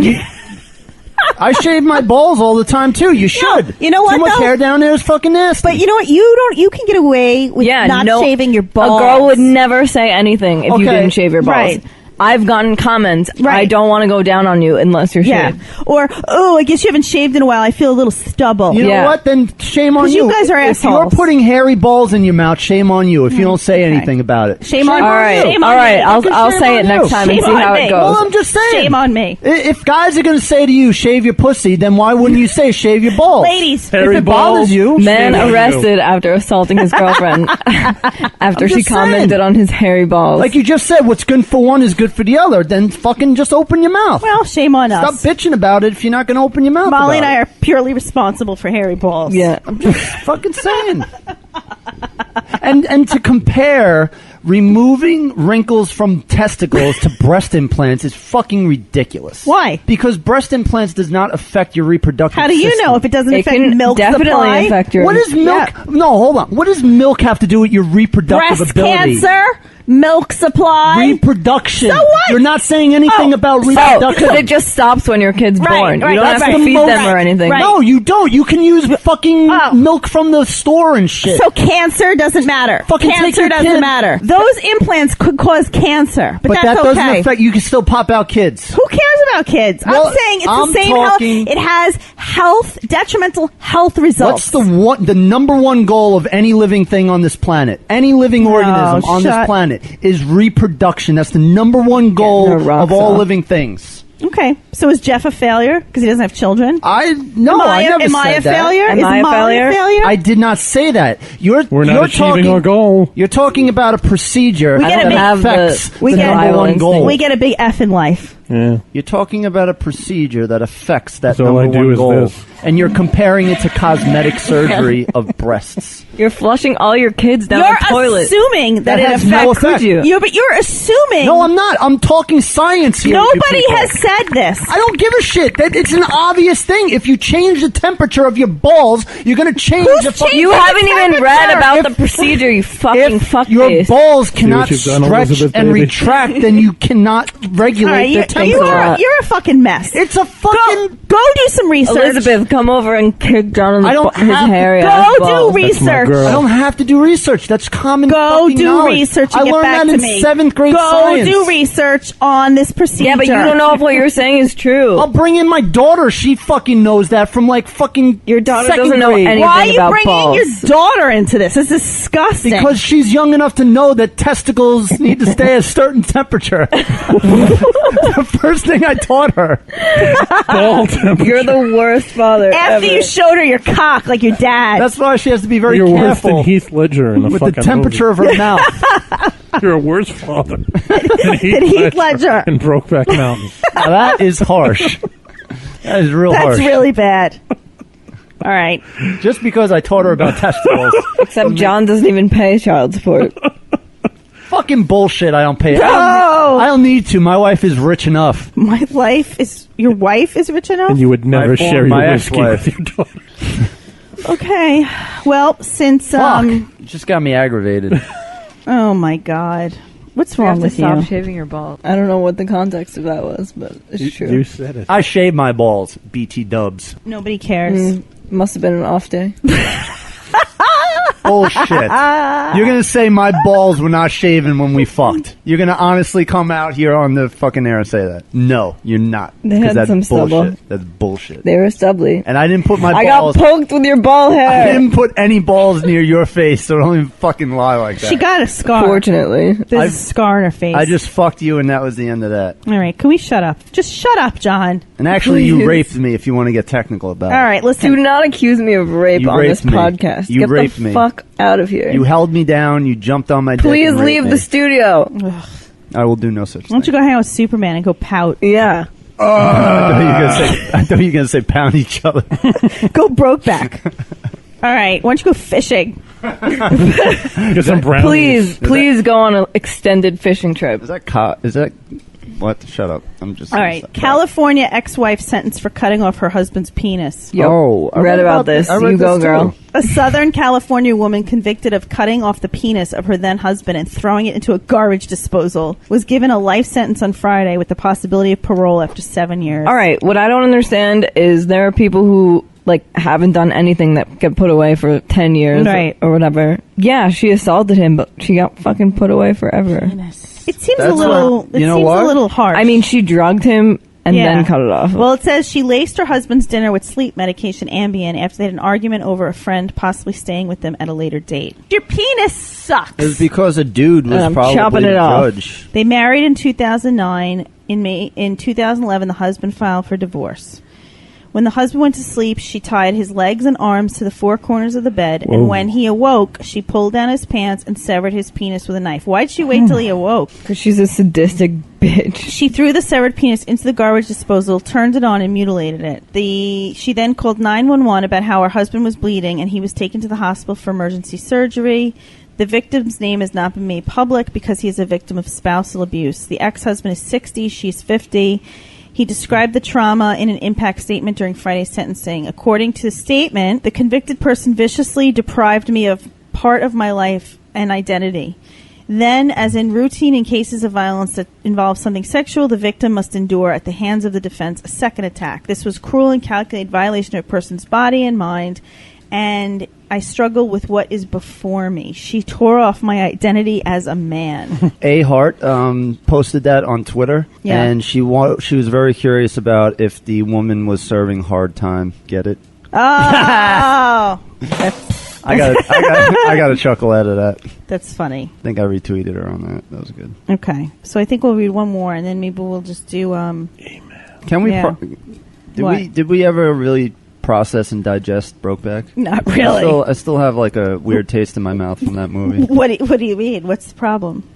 [SPEAKER 2] I shave my balls all the time too. You should.
[SPEAKER 4] You know what,
[SPEAKER 2] Too much
[SPEAKER 4] though?
[SPEAKER 2] hair down there is fucking nasty.
[SPEAKER 4] But you know what? You can get away with
[SPEAKER 3] Yeah,
[SPEAKER 4] not
[SPEAKER 3] no,
[SPEAKER 4] shaving your balls.
[SPEAKER 3] A girl would never say anything if you
[SPEAKER 2] Okay,
[SPEAKER 3] didn't shave your balls.
[SPEAKER 4] right.
[SPEAKER 3] I've gotten comments.
[SPEAKER 4] Right.
[SPEAKER 3] I don't want to go down on you unless you're
[SPEAKER 4] Yeah.
[SPEAKER 3] shaved.
[SPEAKER 4] Or, oh, I guess you haven't shaved in a while. I feel a little stubble.
[SPEAKER 2] You know
[SPEAKER 3] Yeah.
[SPEAKER 2] what? Then shame on
[SPEAKER 4] 'Cause you
[SPEAKER 2] you.
[SPEAKER 4] guys are
[SPEAKER 2] If you're
[SPEAKER 4] assholes.
[SPEAKER 2] putting hairy balls in your mouth, shame on you. If you don't say
[SPEAKER 4] Okay.
[SPEAKER 2] anything about it,
[SPEAKER 4] Shame on
[SPEAKER 3] All right,
[SPEAKER 4] Shame on
[SPEAKER 3] all right.
[SPEAKER 4] me.
[SPEAKER 3] I'll
[SPEAKER 2] Shame
[SPEAKER 3] say
[SPEAKER 2] on
[SPEAKER 3] it next
[SPEAKER 2] you.
[SPEAKER 3] time and
[SPEAKER 4] Shame
[SPEAKER 3] see how
[SPEAKER 4] on
[SPEAKER 3] it
[SPEAKER 4] me.
[SPEAKER 3] goes.
[SPEAKER 2] well, I'm just saying.
[SPEAKER 4] Shame on me.
[SPEAKER 2] If guys are going to say to you, shave your pussy, then why wouldn't you say shave your balls?
[SPEAKER 4] Ladies,
[SPEAKER 5] Hairy
[SPEAKER 2] if it bothers
[SPEAKER 5] balls.
[SPEAKER 2] you,
[SPEAKER 3] Man
[SPEAKER 5] Shame on you.
[SPEAKER 3] arrested after assaulting his girlfriend after she
[SPEAKER 2] just saying.
[SPEAKER 3] commented on his hairy balls.
[SPEAKER 2] like you just said, what's good for one is good for the other. Then fucking just open your mouth.
[SPEAKER 4] well, shame on
[SPEAKER 2] Stop
[SPEAKER 4] us.
[SPEAKER 2] bitching about it if you're not going to open your mouth.
[SPEAKER 4] Molly and
[SPEAKER 2] about
[SPEAKER 4] I
[SPEAKER 2] it.
[SPEAKER 4] are purely responsible for hairy balls.
[SPEAKER 3] yeah.
[SPEAKER 2] fucking saying. and to compare removing wrinkles from testicles to breast implants is fucking ridiculous.
[SPEAKER 4] Why?
[SPEAKER 2] Because breast implants does not affect your reproductive
[SPEAKER 4] How do you
[SPEAKER 2] system.
[SPEAKER 4] know if it doesn't
[SPEAKER 3] It
[SPEAKER 4] affect
[SPEAKER 3] can
[SPEAKER 4] milk
[SPEAKER 3] definitely
[SPEAKER 4] supply?
[SPEAKER 3] affect your.
[SPEAKER 2] What does milk? No, hold on. What does milk have to do with your reproductive
[SPEAKER 4] Breast
[SPEAKER 2] ability?
[SPEAKER 4] cancer, milk supply.
[SPEAKER 2] Reproduction.
[SPEAKER 4] So what?
[SPEAKER 2] You're not saying anything
[SPEAKER 4] Oh.
[SPEAKER 2] about
[SPEAKER 3] Oh,
[SPEAKER 2] reproduction.
[SPEAKER 3] because it just stops when your kid's
[SPEAKER 4] Right,
[SPEAKER 3] born.
[SPEAKER 4] right,
[SPEAKER 3] You don't
[SPEAKER 4] that's
[SPEAKER 3] have to
[SPEAKER 4] right.
[SPEAKER 3] feed them or
[SPEAKER 4] Right,
[SPEAKER 3] anything.
[SPEAKER 4] right.
[SPEAKER 2] No, you don't. You can use fucking
[SPEAKER 4] Oh.
[SPEAKER 2] milk from the store and shit.
[SPEAKER 4] So cancer doesn't matter.
[SPEAKER 2] Fucking take
[SPEAKER 4] Cancer
[SPEAKER 2] your
[SPEAKER 4] doesn't
[SPEAKER 2] kid-
[SPEAKER 4] matter. Those implants could cause cancer, but that's
[SPEAKER 2] that
[SPEAKER 4] okay.
[SPEAKER 2] doesn't affect. You can still pop out kids.
[SPEAKER 4] Who cares about kids?
[SPEAKER 2] Well,
[SPEAKER 4] I'm saying it's
[SPEAKER 2] I'm
[SPEAKER 4] the same
[SPEAKER 2] talking-
[SPEAKER 4] health. It has detrimental health results.
[SPEAKER 2] What's the number one goal of any living thing on this planet? Any living organism on this
[SPEAKER 4] shut-
[SPEAKER 2] planet is reproduction. That's the number one goal
[SPEAKER 3] their rocks
[SPEAKER 2] of all
[SPEAKER 3] off.
[SPEAKER 2] living things.
[SPEAKER 4] Okay, so is Jeff a failure because he doesn't have children?
[SPEAKER 2] I
[SPEAKER 4] am I
[SPEAKER 2] never
[SPEAKER 4] am
[SPEAKER 2] said
[SPEAKER 4] I a
[SPEAKER 2] that.
[SPEAKER 4] failure?
[SPEAKER 3] Am
[SPEAKER 4] is
[SPEAKER 3] I a
[SPEAKER 4] Molly
[SPEAKER 3] failure?
[SPEAKER 4] a failure?
[SPEAKER 2] I did not say that.
[SPEAKER 5] We're not
[SPEAKER 2] you're
[SPEAKER 5] achieving
[SPEAKER 2] talking,
[SPEAKER 5] our goal.
[SPEAKER 2] You're talking about a procedure
[SPEAKER 4] We get
[SPEAKER 2] that
[SPEAKER 4] a big-
[SPEAKER 2] affects
[SPEAKER 3] We
[SPEAKER 2] the
[SPEAKER 3] get a
[SPEAKER 2] number one
[SPEAKER 3] violence
[SPEAKER 2] goal.
[SPEAKER 3] thing.
[SPEAKER 4] we get a big F in life.
[SPEAKER 5] Yeah.
[SPEAKER 2] You're talking about a procedure that affects that
[SPEAKER 5] So all
[SPEAKER 2] number
[SPEAKER 5] I do
[SPEAKER 2] one
[SPEAKER 5] is
[SPEAKER 2] goal,
[SPEAKER 5] this.
[SPEAKER 2] and you're comparing it to cosmetic surgery of breasts.
[SPEAKER 3] You're flushing all your kids down
[SPEAKER 4] You're
[SPEAKER 3] the toilet.
[SPEAKER 4] assuming that,
[SPEAKER 2] That
[SPEAKER 4] it
[SPEAKER 2] has
[SPEAKER 4] affects
[SPEAKER 2] no effect.
[SPEAKER 3] Could you?
[SPEAKER 4] you, but you're assuming.
[SPEAKER 2] No, I'm not. I'm talking science here. you
[SPEAKER 4] Nobody
[SPEAKER 2] people.
[SPEAKER 4] has said this.
[SPEAKER 2] I don't give a shit. It's an obvious thing. If you change the temperature of your balls, you're going to change
[SPEAKER 4] Who's
[SPEAKER 2] the fucking...
[SPEAKER 3] You
[SPEAKER 4] It's
[SPEAKER 3] haven't
[SPEAKER 4] a
[SPEAKER 3] even read
[SPEAKER 4] temperature.
[SPEAKER 3] about
[SPEAKER 2] If-
[SPEAKER 3] the procedure, you fucking
[SPEAKER 2] If your
[SPEAKER 3] fuckface.
[SPEAKER 2] balls cannot
[SPEAKER 5] you've done,
[SPEAKER 2] stretch
[SPEAKER 5] Elizabeth,
[SPEAKER 2] and
[SPEAKER 5] baby.
[SPEAKER 2] retract, then you cannot regulate
[SPEAKER 4] All right,
[SPEAKER 2] their
[SPEAKER 4] you
[SPEAKER 2] temperature.
[SPEAKER 3] a lot.
[SPEAKER 4] you're a fucking mess.
[SPEAKER 2] It's a fucking...
[SPEAKER 4] Go do some research.
[SPEAKER 3] Elizabeth, come over and kick John in
[SPEAKER 2] I don't
[SPEAKER 3] his
[SPEAKER 2] have to-
[SPEAKER 3] hairy
[SPEAKER 4] Go
[SPEAKER 3] ass
[SPEAKER 4] do
[SPEAKER 3] balls.
[SPEAKER 4] research.
[SPEAKER 5] That's my girl.
[SPEAKER 2] I don't have to do research. That's common
[SPEAKER 4] Go
[SPEAKER 2] fucking
[SPEAKER 4] do
[SPEAKER 2] knowledge.
[SPEAKER 4] research and
[SPEAKER 2] I
[SPEAKER 4] get
[SPEAKER 2] learned
[SPEAKER 4] back
[SPEAKER 2] that
[SPEAKER 4] to
[SPEAKER 2] in
[SPEAKER 4] me.
[SPEAKER 2] 7th grade
[SPEAKER 4] Go
[SPEAKER 2] science.
[SPEAKER 4] do research on this procedure.
[SPEAKER 3] Yeah, but you don't know if what you're saying is true.
[SPEAKER 2] I'll bring in my daughter. She fucking knows that from like fucking
[SPEAKER 3] Your daughter
[SPEAKER 2] second
[SPEAKER 3] doesn't know
[SPEAKER 2] grade.
[SPEAKER 3] anything
[SPEAKER 4] Why are you
[SPEAKER 3] about
[SPEAKER 4] bringing
[SPEAKER 3] balls.
[SPEAKER 4] your daughter into this? It's disgusting.
[SPEAKER 2] Because she's young enough to know that testicles need to stay at a certain temperature. The first thing I taught her.
[SPEAKER 5] Ball temperature.
[SPEAKER 3] You're the worst father
[SPEAKER 4] after
[SPEAKER 3] ever.
[SPEAKER 4] you showed her your cock like your dad.
[SPEAKER 2] That's why she has to be very
[SPEAKER 5] You're worse
[SPEAKER 2] careful
[SPEAKER 5] than Heath Ledger in the
[SPEAKER 2] with the
[SPEAKER 5] fucking
[SPEAKER 2] temperature
[SPEAKER 5] movie.
[SPEAKER 2] of her mouth.
[SPEAKER 5] You're a worse father than
[SPEAKER 4] Heath Ledger.
[SPEAKER 5] and Brokeback Mountain.
[SPEAKER 2] Now, that is harsh. That is real harsh.
[SPEAKER 4] That's really bad. All right.
[SPEAKER 2] Just because I taught her about testicles.
[SPEAKER 3] Except John doesn't even pay child support.
[SPEAKER 2] Fucking bullshit. I don't pay.
[SPEAKER 4] No!
[SPEAKER 2] I don't need to. My wife is rich enough.
[SPEAKER 4] Your wife is rich enough?
[SPEAKER 5] And you would never share
[SPEAKER 2] my
[SPEAKER 5] your whiskey
[SPEAKER 2] ex-wife.
[SPEAKER 5] with your daughter.
[SPEAKER 4] Okay. Well, since
[SPEAKER 2] Fuck. It just got me aggravated.
[SPEAKER 4] oh my God. What's
[SPEAKER 3] You
[SPEAKER 4] wrong
[SPEAKER 3] have to
[SPEAKER 4] with
[SPEAKER 3] stop
[SPEAKER 4] you?
[SPEAKER 3] shaving your balls. I don't know what the context of that was, but it's true.
[SPEAKER 5] You said it.
[SPEAKER 2] I shave my balls. BT dubs.
[SPEAKER 4] Nobody cares.
[SPEAKER 3] Must have been an off day.
[SPEAKER 2] Bullshit. You're going to say my balls were not shaven when we fucked. You're going to honestly come out here on the fucking air and say that. No, you're not.
[SPEAKER 3] They
[SPEAKER 2] 'Cause
[SPEAKER 3] had
[SPEAKER 2] that's
[SPEAKER 3] some stubble.
[SPEAKER 2] bullshit. That's bullshit.
[SPEAKER 3] They were stubbly.
[SPEAKER 2] And I didn't put my
[SPEAKER 3] I got
[SPEAKER 2] balls...
[SPEAKER 3] poked with your ball
[SPEAKER 2] I
[SPEAKER 3] hair.
[SPEAKER 2] didn't put any balls near your face, so don't even fucking lie like that.
[SPEAKER 4] She got a scar.
[SPEAKER 3] Fortunately.
[SPEAKER 4] There's a scar on her face.
[SPEAKER 2] I just fucked you, and that was the end of that.
[SPEAKER 4] All right. Can we shut up? Just shut up, John.
[SPEAKER 2] And actually,
[SPEAKER 3] Please.
[SPEAKER 2] you raped me if you want to get technical about it.
[SPEAKER 4] All right. Listen.
[SPEAKER 3] Do not accuse me of rape
[SPEAKER 2] You
[SPEAKER 3] on this
[SPEAKER 2] raped me.
[SPEAKER 3] podcast.
[SPEAKER 2] You
[SPEAKER 3] Get
[SPEAKER 2] raped
[SPEAKER 3] the
[SPEAKER 2] me.
[SPEAKER 3] fuck out of here.
[SPEAKER 2] You held me down. You jumped on my dick.
[SPEAKER 3] Please
[SPEAKER 2] and raped
[SPEAKER 3] leave
[SPEAKER 2] me.
[SPEAKER 3] the studio.
[SPEAKER 2] I will do no such
[SPEAKER 4] Why
[SPEAKER 2] thing.
[SPEAKER 4] don't you go hang out with Superman and go pout?
[SPEAKER 3] Yeah.
[SPEAKER 2] I thought you were going to say pound each other.
[SPEAKER 4] Go Brokeback. All right. Why don't you go fishing?
[SPEAKER 5] Get some brownies.
[SPEAKER 3] Please go on an extended fishing trip.
[SPEAKER 2] Is that what? Shut up. I'm just...
[SPEAKER 4] All right. California ex-wife sentenced for cutting off her husband's penis.
[SPEAKER 3] Yo,
[SPEAKER 2] Oh, I
[SPEAKER 3] read about
[SPEAKER 2] this.
[SPEAKER 3] this.
[SPEAKER 2] I read
[SPEAKER 3] You go,
[SPEAKER 2] this
[SPEAKER 3] girl.
[SPEAKER 2] too.
[SPEAKER 4] A Southern California woman convicted of cutting off the penis of her then husband and throwing it into a garbage disposal was given a life sentence on Friday with the possibility of parole after 7 years.
[SPEAKER 3] All right. What I don't understand is there are people who haven't done anything that get put away for 10 years
[SPEAKER 4] Right.
[SPEAKER 3] or whatever. Yeah, she assaulted him, but she got fucking put away forever.
[SPEAKER 4] It seems
[SPEAKER 2] That's
[SPEAKER 4] a little.
[SPEAKER 2] what- you know
[SPEAKER 4] seems
[SPEAKER 2] what?
[SPEAKER 4] a little harsh.
[SPEAKER 3] I mean, she drugged him and
[SPEAKER 4] Yeah.
[SPEAKER 3] then cut it off.
[SPEAKER 4] Well, it says she laced her husband's dinner with sleep medication Ambien after they had an argument over a friend possibly staying with them at a later date. Your penis sucks.
[SPEAKER 2] It was because a dude was
[SPEAKER 3] I'm
[SPEAKER 2] probably
[SPEAKER 3] chopping
[SPEAKER 2] the
[SPEAKER 3] it off.
[SPEAKER 2] judge.
[SPEAKER 4] They married in 2009. In 2011, the husband filed for divorce. When the husband went to sleep, she tied his legs and arms to the four corners of the bed,
[SPEAKER 5] Whoa.
[SPEAKER 4] and when he awoke, she pulled down his pants and severed his penis with a knife. Why'd she wait till he awoke?
[SPEAKER 3] Because she's a sadistic bitch.
[SPEAKER 4] She threw the severed penis into the garbage disposal, turned it on, and mutilated it. She then called 911 about how her husband was bleeding, and he was taken to the hospital for emergency surgery. The victim's name has not been made public because he is a victim of spousal abuse. The ex-husband is 60, she's 50. He described the trauma in an impact statement during Friday's sentencing. According to the statement, the convicted person viciously deprived me of part of my life and identity. Then, as in routine in cases of violence that involve something sexual, the victim must endure at the hands of the defense a second attack. This was cruel and calculated violation of a person's body and mind, and I struggle with what is before me. She tore off my identity as a man.
[SPEAKER 2] A Hart posted that on Twitter,
[SPEAKER 4] Yeah.
[SPEAKER 2] and she was very curious about if the woman was serving hard time. Get it?
[SPEAKER 4] Oh,
[SPEAKER 2] I got a chuckle out of that.
[SPEAKER 4] that's funny.
[SPEAKER 2] I think I retweeted her on that. That was good.
[SPEAKER 4] Okay, so I think we'll read one more, and then maybe we'll just do.
[SPEAKER 2] Can we?
[SPEAKER 4] Yeah. What?
[SPEAKER 2] Did we ever really process and digest Brokeback?
[SPEAKER 4] Not really.
[SPEAKER 2] I still have like a weird taste in my mouth from that movie.
[SPEAKER 4] What do you mean? What's the problem?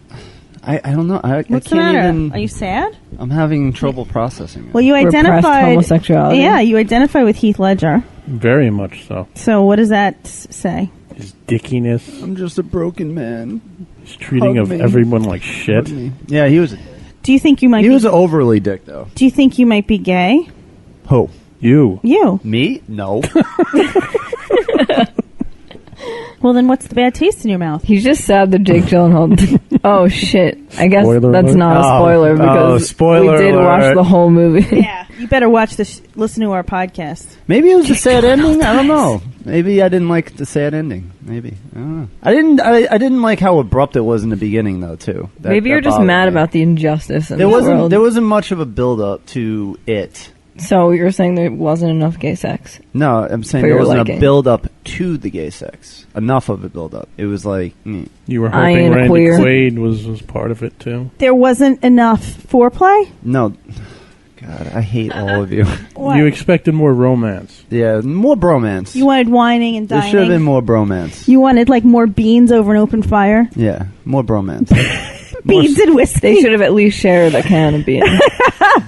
[SPEAKER 2] I don't know. I
[SPEAKER 4] What's the
[SPEAKER 2] can't
[SPEAKER 4] matter?
[SPEAKER 2] even.
[SPEAKER 4] Are you sad?
[SPEAKER 2] I'm having trouble processing it.
[SPEAKER 4] Well, you
[SPEAKER 3] Repressed
[SPEAKER 4] identified
[SPEAKER 3] homosexuality.
[SPEAKER 4] Yeah, you identify with Heath Ledger.
[SPEAKER 5] Very much so.
[SPEAKER 4] So what does that say?
[SPEAKER 5] His dickiness,
[SPEAKER 2] I'm just a broken man.
[SPEAKER 5] his treating
[SPEAKER 2] Hug
[SPEAKER 5] of
[SPEAKER 2] me.
[SPEAKER 5] everyone like shit.
[SPEAKER 2] Yeah, he was.
[SPEAKER 4] Do you think you might?
[SPEAKER 2] He
[SPEAKER 4] be,
[SPEAKER 2] was overly dick though.
[SPEAKER 4] Do you think you might be gay?
[SPEAKER 2] Who?
[SPEAKER 5] You.
[SPEAKER 4] You.
[SPEAKER 2] Me? No.
[SPEAKER 4] Well, then what's the bad taste in your mouth?
[SPEAKER 3] He's just sad that Jake Gyllenhaal. Oh shit! I guess
[SPEAKER 5] Spoiler
[SPEAKER 3] that's
[SPEAKER 5] alert.
[SPEAKER 3] not a
[SPEAKER 2] Oh,
[SPEAKER 3] spoiler because
[SPEAKER 2] spoiler
[SPEAKER 3] we did watch
[SPEAKER 2] alert.
[SPEAKER 3] the whole movie.
[SPEAKER 4] Yeah, you better watch this. Listen to our podcast.
[SPEAKER 2] Maybe it was a sad ending. I don't know. Maybe I didn't like the sad ending. Maybe I don't know. I didn't like how abrupt it was in the beginning though. Too.
[SPEAKER 3] Maybe you're just mad about the injustice in
[SPEAKER 2] There
[SPEAKER 3] this
[SPEAKER 2] wasn't.
[SPEAKER 3] world.
[SPEAKER 2] There wasn't much of a build up to it.
[SPEAKER 3] So you're saying there wasn't enough gay sex?
[SPEAKER 2] No, I'm saying
[SPEAKER 3] For
[SPEAKER 2] there
[SPEAKER 3] your
[SPEAKER 2] wasn't
[SPEAKER 3] liking.
[SPEAKER 2] a build up to the gay sex. Enough of a build up. It was like.
[SPEAKER 5] You were
[SPEAKER 3] I
[SPEAKER 5] hoping
[SPEAKER 3] ain't a
[SPEAKER 5] Randy
[SPEAKER 3] queer.
[SPEAKER 5] Quaid was part of it too.
[SPEAKER 4] There wasn't enough foreplay.
[SPEAKER 2] No. God, I hate all of you.
[SPEAKER 4] What?
[SPEAKER 5] You expected more romance.
[SPEAKER 2] Yeah, more bromance.
[SPEAKER 4] You wanted whining and
[SPEAKER 2] There
[SPEAKER 4] dining.
[SPEAKER 2] should have been more bromance.
[SPEAKER 4] You wanted like more beans over an open fire.
[SPEAKER 2] Yeah, more bromance.
[SPEAKER 4] Beads and whiskey.
[SPEAKER 3] They should have at least shared a can of beans.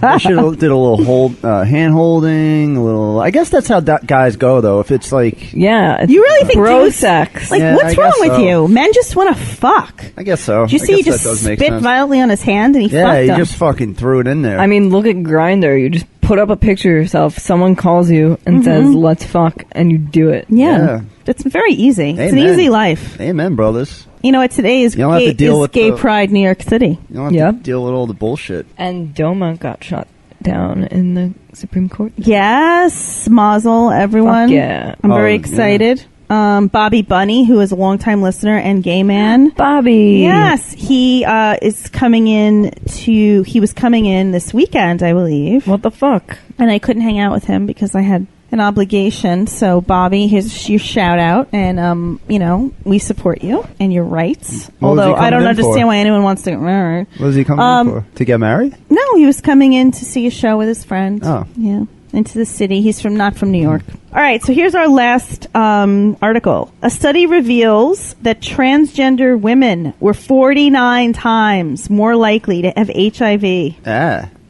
[SPEAKER 2] They should have did a little hand holding, a little. I guess that's how guys go, though. If it's like,
[SPEAKER 3] Yeah. It's
[SPEAKER 4] You really think
[SPEAKER 3] bro
[SPEAKER 4] dudes-
[SPEAKER 3] sex?
[SPEAKER 4] Like,
[SPEAKER 2] Yeah,
[SPEAKER 4] what's
[SPEAKER 2] I
[SPEAKER 4] wrong
[SPEAKER 2] guess
[SPEAKER 4] with
[SPEAKER 2] so.
[SPEAKER 4] you? Men just want to fuck.
[SPEAKER 2] I guess so.
[SPEAKER 4] Did you see
[SPEAKER 2] I
[SPEAKER 4] he
[SPEAKER 2] guess
[SPEAKER 4] just
[SPEAKER 2] that does make
[SPEAKER 4] spit
[SPEAKER 2] sense.
[SPEAKER 4] violently on his hand and he
[SPEAKER 2] Yeah,
[SPEAKER 4] fucked
[SPEAKER 2] he
[SPEAKER 4] him?
[SPEAKER 2] just fucking threw it in there.
[SPEAKER 3] I mean, look at Grindr. You just put up a picture of yourself. Someone calls you and says, "Let's fuck," and you do it.
[SPEAKER 2] Yeah.
[SPEAKER 4] It's very easy. It's an
[SPEAKER 2] Amen.
[SPEAKER 4] easy life.
[SPEAKER 2] Amen, brothers.
[SPEAKER 4] You know what today is?
[SPEAKER 2] You don't have to deal with
[SPEAKER 4] Gay
[SPEAKER 2] the-
[SPEAKER 4] Pride, New York City.
[SPEAKER 2] You don't have
[SPEAKER 3] Yep.
[SPEAKER 2] to deal with all the bullshit.
[SPEAKER 3] And Doma got shot down in the Supreme Court.
[SPEAKER 4] Yes, mazel, everyone.
[SPEAKER 3] Fuck yeah.
[SPEAKER 4] I'm very
[SPEAKER 2] Oh,
[SPEAKER 4] excited. Bobby Bunny, who is a longtime listener and gay man.
[SPEAKER 3] Bobby.
[SPEAKER 4] Yes, he is coming in he was coming in this weekend, I believe.
[SPEAKER 3] What the fuck?
[SPEAKER 4] And I couldn't hang out with him because I had an obligation. So, Bobby, here's your shout out. And, we support you and your rights.
[SPEAKER 2] What was he
[SPEAKER 4] Although I don't
[SPEAKER 2] coming in
[SPEAKER 4] understand
[SPEAKER 2] for?
[SPEAKER 4] why anyone wants to get married.
[SPEAKER 2] What was he coming in for? To get married?
[SPEAKER 4] No, he was coming in to see a show with his friend.
[SPEAKER 2] Oh.
[SPEAKER 4] Yeah. Into the city. He's not from New York. All right, so here's our last article. A study reveals that transgender women were 49 times more likely to have HIV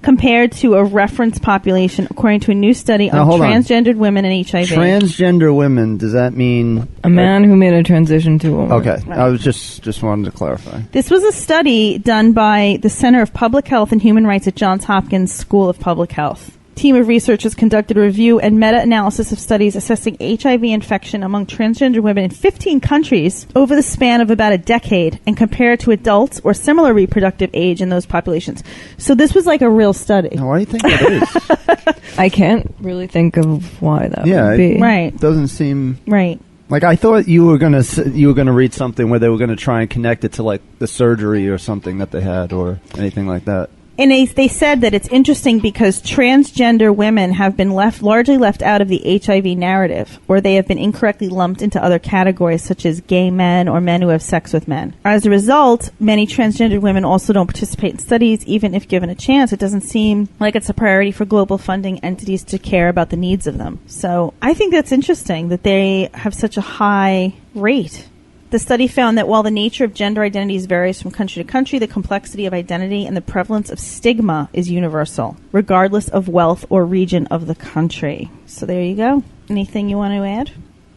[SPEAKER 4] compared to a reference population, according to a new study
[SPEAKER 2] Now,
[SPEAKER 4] on
[SPEAKER 2] hold on.
[SPEAKER 4] transgendered women and HIV.
[SPEAKER 2] Transgender women, does that mean...
[SPEAKER 3] A man who made a transition to a woman.
[SPEAKER 2] Okay, I was just wanted to clarify.
[SPEAKER 4] This was a study done by the Center of Public Health and Human Rights at Johns Hopkins School of Public Health. Team of researchers conducted a review and meta-analysis of studies assessing HIV infection among transgender women in 15 countries over the span of about a decade and compared to adults or similar reproductive age in those populations. So this was like a real study.
[SPEAKER 2] Now, why do you think that is?
[SPEAKER 3] I can't really think of why that
[SPEAKER 2] Yeah,
[SPEAKER 3] would be.
[SPEAKER 4] Right.
[SPEAKER 2] It doesn't seem...
[SPEAKER 4] Right.
[SPEAKER 2] Like, I thought you were gonna read something where they were gonna try and connect it to, like, the surgery or something that they had or anything like that.
[SPEAKER 4] And they said that it's interesting because transgender women have been largely left out of the HIV narrative, or they have been incorrectly lumped into other categories such as gay men or men who have sex with men. As a result, many transgendered women also don't participate in studies, even if given a chance. It doesn't seem like it's a priority for global funding entities to care about the needs of them. So I think that's interesting that they have such a high rate. The study found that while the nature of gender identities varies from country to country, the complexity of identity and the prevalence of stigma is universal, regardless of wealth or region of the country. So there you go. Anything you want to add?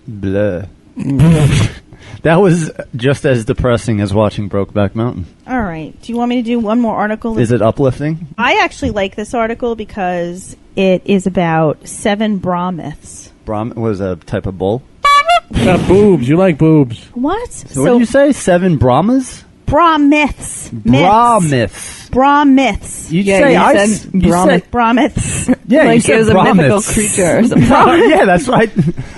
[SPEAKER 2] Blah. That was just as depressing as watching Brokeback Mountain.
[SPEAKER 4] All right. Do you want me to do one more article?
[SPEAKER 2] Is it uplifting?
[SPEAKER 4] I actually like this article because it is about 7 bra myths.
[SPEAKER 2] Was a type of bull?
[SPEAKER 5] Got boobs. You like boobs.
[SPEAKER 4] What?
[SPEAKER 2] So what did you say? 7 Brahmas?
[SPEAKER 4] Bra myths.
[SPEAKER 2] Bra myths.
[SPEAKER 4] Bra myths.
[SPEAKER 2] You
[SPEAKER 3] Yeah,
[SPEAKER 2] say
[SPEAKER 3] you
[SPEAKER 2] I
[SPEAKER 3] said
[SPEAKER 2] you
[SPEAKER 3] bra
[SPEAKER 2] said-
[SPEAKER 3] myth.
[SPEAKER 4] Bra myths.
[SPEAKER 2] Yeah, you
[SPEAKER 3] Like
[SPEAKER 2] said
[SPEAKER 3] it was a
[SPEAKER 2] bra
[SPEAKER 3] mythical
[SPEAKER 2] myths.
[SPEAKER 3] creature or something.
[SPEAKER 2] Yeah, that's right.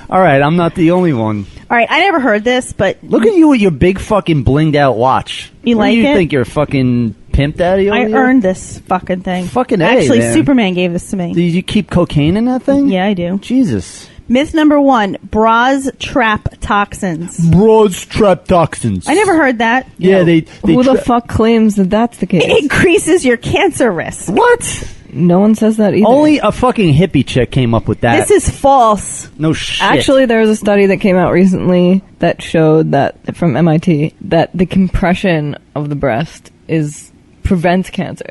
[SPEAKER 2] All right, I'm not the only one.
[SPEAKER 4] All right. I never heard this, but
[SPEAKER 2] Look at you with your big fucking blinged out watch.
[SPEAKER 4] You
[SPEAKER 2] What
[SPEAKER 4] like
[SPEAKER 2] do you
[SPEAKER 4] it?
[SPEAKER 2] think you're fucking pimp daddy over
[SPEAKER 4] I
[SPEAKER 2] here?
[SPEAKER 4] earned this fucking thing.
[SPEAKER 2] Fucking A,
[SPEAKER 4] Actually,
[SPEAKER 2] man.
[SPEAKER 4] Superman gave this to me.
[SPEAKER 2] Did you keep cocaine in that thing?
[SPEAKER 4] Yeah, I do.
[SPEAKER 2] Jesus.
[SPEAKER 4] Myth number 1, bras trap toxins.
[SPEAKER 2] Bros trap toxins.
[SPEAKER 4] I never heard that.
[SPEAKER 2] Yeah, they
[SPEAKER 3] Who the fuck claims that that's the
[SPEAKER 4] It
[SPEAKER 3] case?
[SPEAKER 4] increases your cancer risk.
[SPEAKER 2] What?
[SPEAKER 3] No one says that either.
[SPEAKER 2] Only a fucking hippie chick came up with that.
[SPEAKER 4] This is false.
[SPEAKER 2] no shit.
[SPEAKER 3] Actually, there was a study that came out recently that showed that, from MIT, that the compression of the breast prevents cancer.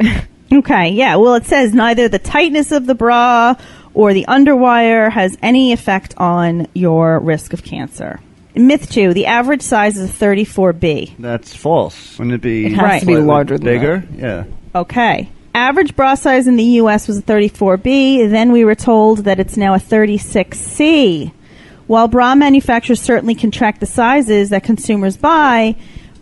[SPEAKER 4] Okay, yeah. Well, it says neither the tightness of the bra or the underwire has any effect on your risk of cancer. Myth 2, the average size is 34B.
[SPEAKER 2] That's false. Wouldn't it be?
[SPEAKER 3] It has to be
[SPEAKER 2] slightly
[SPEAKER 3] larger than
[SPEAKER 2] bigger. Yeah.
[SPEAKER 4] Okay. Average bra size in the U.S. was a 34B. Then we were told that it's now a 36C. While bra manufacturers certainly can track the sizes that consumers buy,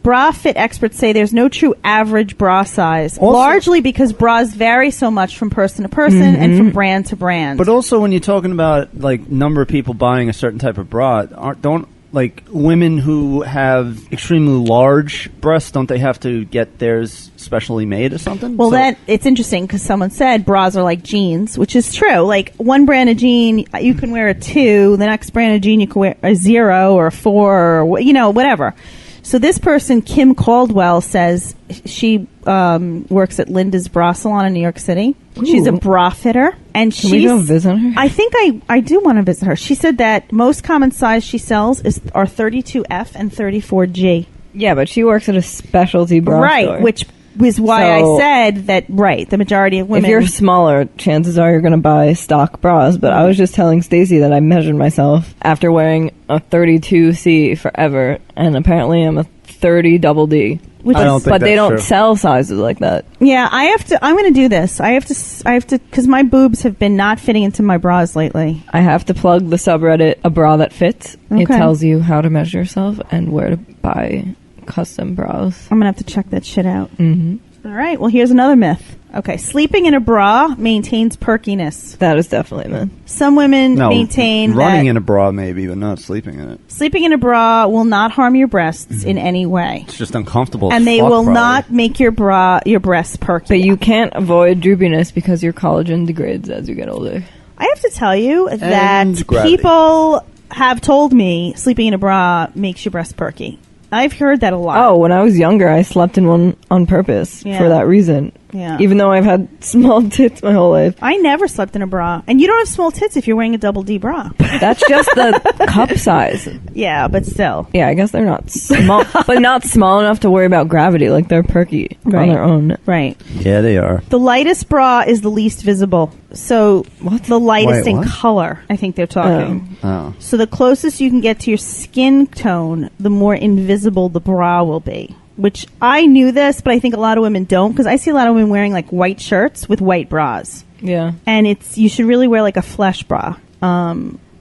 [SPEAKER 4] bra fit experts say there's no true average bra size,
[SPEAKER 2] Also-
[SPEAKER 4] largely because bras vary so much from person to person and from brand to brand.
[SPEAKER 2] But also, when you're talking about like number of people buying a certain type of bra, don't like women who have extremely large breasts, don't they have to get theirs specially made or something?
[SPEAKER 4] Well,
[SPEAKER 2] So-
[SPEAKER 4] that it's interesting because someone said bras are like jeans, which is true. Like one brand of jean, you can wear a 2. The next brand of jean, you can wear a 0 or a 4 or whatever. So this person, Kim Caldwell, says she works at Linda's Bra Salon in New York City. She's a bra fitter, and
[SPEAKER 3] Can we go visit her?
[SPEAKER 4] I think I do want to visit her. She said that most common size she sells are 32F and 34G.
[SPEAKER 3] Yeah, but she works at a specialty bra
[SPEAKER 4] Right,
[SPEAKER 3] store.
[SPEAKER 4] which is why
[SPEAKER 3] So-
[SPEAKER 4] I said that, right, the majority of women...
[SPEAKER 3] If you're smaller, chances are you're going to buy stock bras. But I was just telling Stacey that I measured myself after wearing a 32C forever, and apparently I'm a 30 double D.
[SPEAKER 2] I don't think
[SPEAKER 3] But they
[SPEAKER 2] that's
[SPEAKER 3] don't
[SPEAKER 2] true.
[SPEAKER 3] sell sizes like that.
[SPEAKER 4] Yeah, I'm going to do this. I have to, because my boobs have been not fitting into my bras lately.
[SPEAKER 3] I have to plug the subreddit A Bra That Fits. It
[SPEAKER 4] Okay.
[SPEAKER 3] tells you how to measure yourself and where to buy custom bras.
[SPEAKER 4] I'm going to have to check that shit out.
[SPEAKER 3] Mm-hmm.
[SPEAKER 4] All right, well, here's another myth. Okay, sleeping in a bra maintains perkiness.
[SPEAKER 3] That is definitely a myth.
[SPEAKER 4] Some women
[SPEAKER 2] No,
[SPEAKER 4] maintain
[SPEAKER 2] running
[SPEAKER 4] that
[SPEAKER 2] in a bra maybe, but not sleeping in it.
[SPEAKER 4] sleeping in a bra will not harm your breasts in any way.
[SPEAKER 2] It's just uncomfortable. as
[SPEAKER 4] And they
[SPEAKER 2] fuck,
[SPEAKER 4] will
[SPEAKER 2] probably.
[SPEAKER 4] not make your breasts perky.
[SPEAKER 3] But you can't avoid droopiness because your collagen degrades as you get older.
[SPEAKER 4] I have to tell you that
[SPEAKER 2] And gravity.
[SPEAKER 4] people have told me sleeping in a bra makes your breasts perky. I've heard that a lot.
[SPEAKER 3] Oh, when I was younger, I slept in one on purpose
[SPEAKER 4] Yeah.
[SPEAKER 3] for that reason.
[SPEAKER 4] Yeah.
[SPEAKER 3] Even though I've had small tits my whole life.
[SPEAKER 4] I never slept in a bra. And you don't have small tits if you're wearing a double D bra.
[SPEAKER 3] That's just the cup size.
[SPEAKER 4] Yeah, but still.
[SPEAKER 3] Yeah, I guess they're not small, but not small enough to worry about gravity. Like they're perky
[SPEAKER 4] Right.
[SPEAKER 3] on their own.
[SPEAKER 4] Right.
[SPEAKER 2] Yeah, they are.
[SPEAKER 4] The lightest bra is the least visible. So the lightest
[SPEAKER 2] Wait,
[SPEAKER 4] in
[SPEAKER 2] what?
[SPEAKER 4] color, I think they're talking.
[SPEAKER 2] Oh.
[SPEAKER 4] So the closest you can get to your skin tone, the more invisible the bra will be. Which I knew this, but I think a lot of women don't, because I see a lot of women wearing like white shirts with white bras.
[SPEAKER 3] Yeah.
[SPEAKER 4] And you should really wear like a flesh bra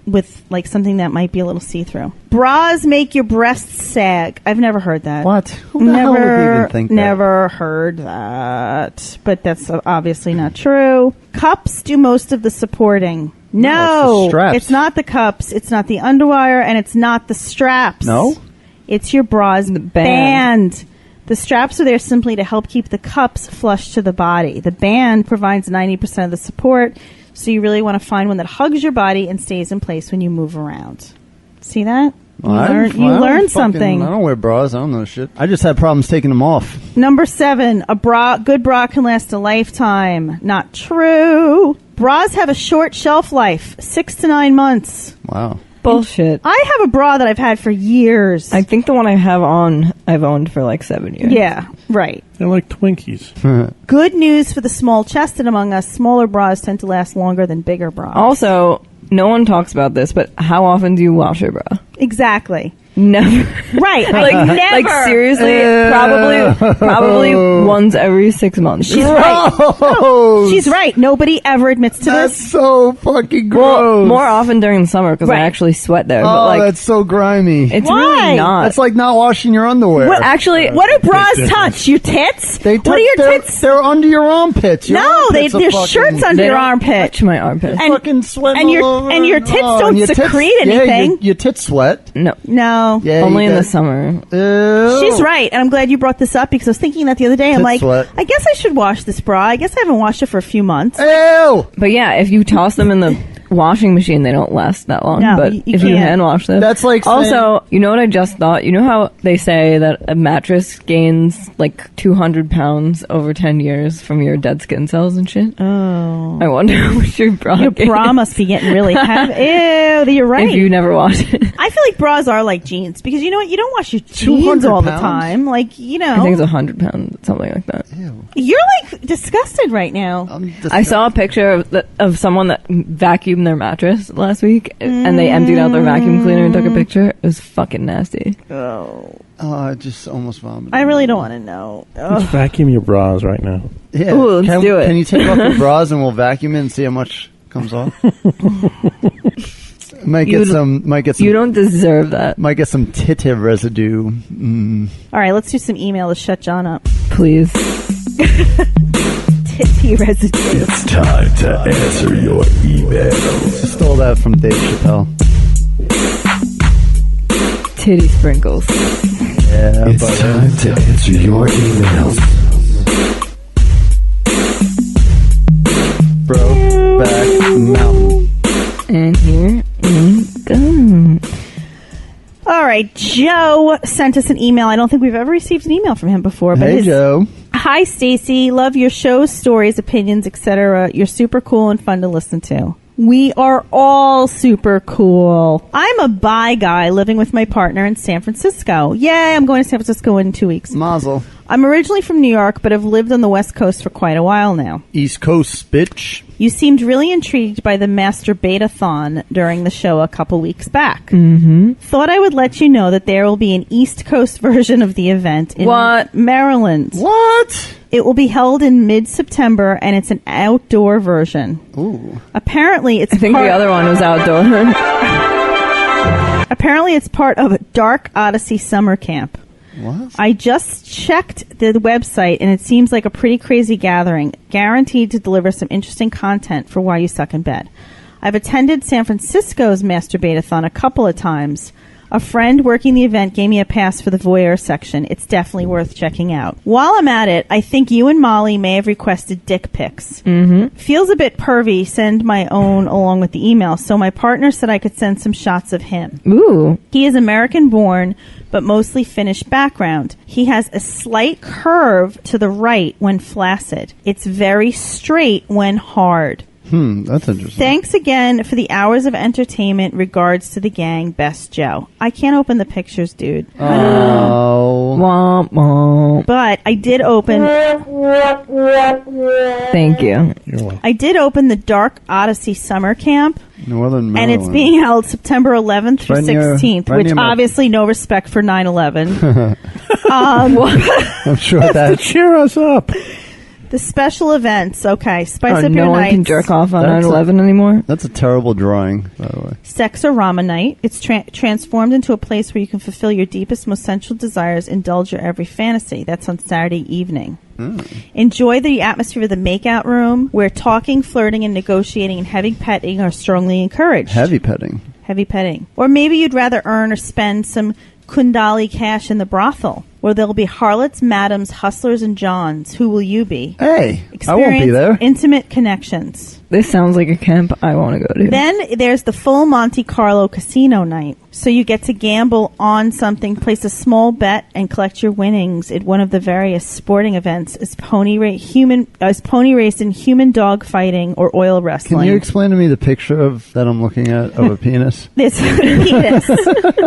[SPEAKER 4] with like something that might be a little see-through. Bras make your breasts sag. I've never heard that.
[SPEAKER 2] What? Who the hell would even think that?
[SPEAKER 4] Never heard that. But that's obviously not true. Cups do most of the supporting.
[SPEAKER 2] No, it's the straps.
[SPEAKER 4] It's not the cups. It's not the underwire, and it's not the straps.
[SPEAKER 2] No?
[SPEAKER 4] It's your bra's
[SPEAKER 3] The band.
[SPEAKER 4] The straps are there simply to help keep the cups flush to the body. The band provides 90% of the support, so you really want to find one that hugs your body and stays in place when you move around. See that? You learned something.
[SPEAKER 2] I don't wear bras. I don't know shit. I just had problems taking them off.
[SPEAKER 4] Number 7, good bra can last a lifetime. Not true. Bras have a short shelf life, 6 to 9 months.
[SPEAKER 2] Wow.
[SPEAKER 3] Bullshit.
[SPEAKER 4] I have a bra that I've had for years.
[SPEAKER 3] I think the one I've owned for like 7 years.
[SPEAKER 4] Yeah, right.
[SPEAKER 5] They're like Twinkies.
[SPEAKER 4] Good news for the small-chested among us. Smaller bras tend to last longer than bigger bras.
[SPEAKER 3] Also, no one talks about this, but how often do you wash your bra?
[SPEAKER 4] Exactly.
[SPEAKER 3] Never.
[SPEAKER 4] Right.
[SPEAKER 3] like,
[SPEAKER 4] I never.
[SPEAKER 3] like seriously, probably once every 6 months.
[SPEAKER 4] She's right.
[SPEAKER 2] Gross.
[SPEAKER 4] She's right. Nobody ever admits to
[SPEAKER 2] That's
[SPEAKER 4] this.
[SPEAKER 2] so fucking
[SPEAKER 3] Well,
[SPEAKER 2] gross.
[SPEAKER 3] more often during the summer because
[SPEAKER 4] Right.
[SPEAKER 3] I actually sweat there.
[SPEAKER 2] Oh,
[SPEAKER 3] but like,
[SPEAKER 2] that's so grimy.
[SPEAKER 3] it's
[SPEAKER 4] Why?
[SPEAKER 3] really not.
[SPEAKER 2] That's like not washing your underwear.
[SPEAKER 4] What,
[SPEAKER 3] actually,
[SPEAKER 4] what do bras
[SPEAKER 5] difference.
[SPEAKER 4] touch? Your tits?
[SPEAKER 2] They
[SPEAKER 4] what are your
[SPEAKER 2] they're,
[SPEAKER 4] tits?
[SPEAKER 2] They're under your armpits. Your
[SPEAKER 4] No,
[SPEAKER 2] armpits are
[SPEAKER 4] they're
[SPEAKER 2] fucking-
[SPEAKER 4] shirts under
[SPEAKER 3] They
[SPEAKER 4] your
[SPEAKER 3] don't
[SPEAKER 4] armpit.
[SPEAKER 3] touch my armpit.
[SPEAKER 4] And-
[SPEAKER 2] fucking sweating
[SPEAKER 4] and your-
[SPEAKER 2] all over.
[SPEAKER 4] and your tits don't
[SPEAKER 2] and your
[SPEAKER 4] secrete
[SPEAKER 2] Yeah,
[SPEAKER 4] anything.
[SPEAKER 2] your tits sweat.
[SPEAKER 3] No,
[SPEAKER 4] No.
[SPEAKER 2] Yeah,
[SPEAKER 3] only
[SPEAKER 2] you
[SPEAKER 3] in the
[SPEAKER 2] got-
[SPEAKER 3] summer.
[SPEAKER 2] Ew.
[SPEAKER 4] She's right, and I'm glad you brought this up because I was thinking that the other day. I'm
[SPEAKER 2] Tit
[SPEAKER 4] like,
[SPEAKER 2] sweat.
[SPEAKER 4] I guess I should wash this bra. I guess I haven't washed it for a few months.
[SPEAKER 2] Ew.
[SPEAKER 3] But yeah, if you toss them in the washing machine, they don't last that long.
[SPEAKER 4] No,
[SPEAKER 3] but
[SPEAKER 4] you
[SPEAKER 3] if you
[SPEAKER 4] can't.
[SPEAKER 3] hand wash them,
[SPEAKER 2] That's like
[SPEAKER 3] also, you know what I just thought? You know how they say that a mattress gains like 200 pounds over 10 years from your dead skin cells and shit?
[SPEAKER 4] Oh.
[SPEAKER 3] I wonder how much your bra
[SPEAKER 4] Your
[SPEAKER 3] gains
[SPEAKER 4] bra must be getting really heavy. Ew, you're right.
[SPEAKER 3] if you never wash it.
[SPEAKER 4] I feel like bras are like jeans because you know what? You don't wash your jeans
[SPEAKER 2] 200
[SPEAKER 4] all the
[SPEAKER 2] pounds?
[SPEAKER 4] time. Like, you
[SPEAKER 3] I think
[SPEAKER 4] know.
[SPEAKER 3] it's 100 pounds, something like that.
[SPEAKER 4] You're like disgusted right now.
[SPEAKER 3] I saw a picture of someone that vacuumed their mattress last week, and they emptied out their vacuum cleaner and took a picture. It was fucking nasty.
[SPEAKER 4] Oh.
[SPEAKER 2] I just almost vomited.
[SPEAKER 4] I really don't want to know.
[SPEAKER 5] Let's
[SPEAKER 4] Ugh.
[SPEAKER 5] vacuum your bras right now.
[SPEAKER 2] Yeah.
[SPEAKER 3] Ooh, let's
[SPEAKER 2] can,
[SPEAKER 3] do it.
[SPEAKER 2] Can you take off your bras and we'll vacuum it and see how much comes off? Might get some.
[SPEAKER 3] You don't deserve that.
[SPEAKER 2] Might get some titty residue.
[SPEAKER 4] All right, let's do some email to shut John up.
[SPEAKER 3] Please.
[SPEAKER 4] Titty residue.
[SPEAKER 7] It's time to answer your emails.
[SPEAKER 2] Stole that from Dave Chappelle.
[SPEAKER 3] Titty sprinkles.
[SPEAKER 2] Yeah,
[SPEAKER 7] It's
[SPEAKER 2] but
[SPEAKER 7] time to answer your emails.
[SPEAKER 2] Brokeback Mountain.
[SPEAKER 3] And here we go.
[SPEAKER 4] All right, Joe sent us an email. I don't think we've ever received an email from him before. But
[SPEAKER 2] Hey, Joe.
[SPEAKER 4] Hi, Stacy. Love your shows, stories, opinions, etc. You're super cool and fun to listen to. We are all super cool. I'm a bi guy living with my partner in San Francisco. Yay, I'm going to San Francisco in 2 weeks.
[SPEAKER 2] Mazel.
[SPEAKER 4] I'm originally from New York, but have lived on the West Coast for quite a while now.
[SPEAKER 2] East Coast, bitch.
[SPEAKER 4] You seemed really intrigued by the masturbatathon during the show a couple weeks back.
[SPEAKER 3] Mm-hmm.
[SPEAKER 4] Thought I would let you know that there will be an East Coast version of the event in Maryland.
[SPEAKER 2] What?
[SPEAKER 4] It will be held in mid-September, and it's an outdoor version.
[SPEAKER 2] Ooh.
[SPEAKER 4] Apparently, it's
[SPEAKER 3] I think the other one was outdoor.
[SPEAKER 4] Apparently, it's part of a Dark Odyssey summer camp.
[SPEAKER 2] What?
[SPEAKER 4] I just checked the website, and it seems like a pretty crazy gathering, guaranteed to deliver some interesting content for Why You Suck in Bed. I've attended San Francisco's Masturbatathon a couple of times. A friend working the event gave me a pass for the voyeur section. It's definitely worth checking out. While I'm at it, I think you and Molly may have requested dick pics.
[SPEAKER 3] Mm-hmm.
[SPEAKER 4] Feels a bit pervy, send my own along with the email, so my partner said I could send some shots of him.
[SPEAKER 3] Ooh.
[SPEAKER 4] He is American-born, but mostly Finnish background. He has a slight curve to the right when flaccid. It's very straight when hard.
[SPEAKER 2] That's interesting.
[SPEAKER 4] Thanks again for the hours of entertainment. Regards to the gang. Best, Joe. I can't open the pictures, dude.
[SPEAKER 2] Oh.
[SPEAKER 3] Womp womp.
[SPEAKER 4] But I did open...
[SPEAKER 3] Thank you.
[SPEAKER 5] You're welcome.
[SPEAKER 4] I did open the Dark Odyssey Summer Camp.
[SPEAKER 2] Northern Maryland.
[SPEAKER 4] And it's being held September 11th through
[SPEAKER 2] Right near-
[SPEAKER 4] 16th,
[SPEAKER 2] right
[SPEAKER 4] which
[SPEAKER 2] near my-
[SPEAKER 4] obviously no respect for 9/11.
[SPEAKER 2] I'm sure that.
[SPEAKER 5] Cheer us up.
[SPEAKER 4] The special events. Okay, spice up
[SPEAKER 3] no
[SPEAKER 4] your
[SPEAKER 3] one
[SPEAKER 4] nights.
[SPEAKER 3] can jerk off on
[SPEAKER 2] That's
[SPEAKER 3] 9/11 anymore.
[SPEAKER 2] That's a terrible drawing, by the way.
[SPEAKER 4] Sexorama night. It's transformed into a place where you can fulfill your deepest, most sensual desires, indulge your every fantasy. That's on Saturday evening. Enjoy the atmosphere of the makeout room, where talking, flirting, and negotiating and heavy petting are strongly encouraged.
[SPEAKER 2] Heavy petting.
[SPEAKER 4] Heavy petting. Or maybe you'd rather earn or spend some Kundali cash in the brothel, where there'll be harlots, madams, hustlers, and johns. Who will you be?
[SPEAKER 2] Hey, I
[SPEAKER 4] Experience
[SPEAKER 2] won't be there.
[SPEAKER 4] intimate connections.
[SPEAKER 3] This sounds like a camp I want to go to.
[SPEAKER 4] Then there's the full Monte Carlo casino night. So you get to gamble on something, place a small bet, and collect your winnings at one of the various sporting events as pony race in human dog fighting or oil wrestling.
[SPEAKER 2] Can you explain to me the picture that I'm looking at of a penis?
[SPEAKER 4] There's a penis,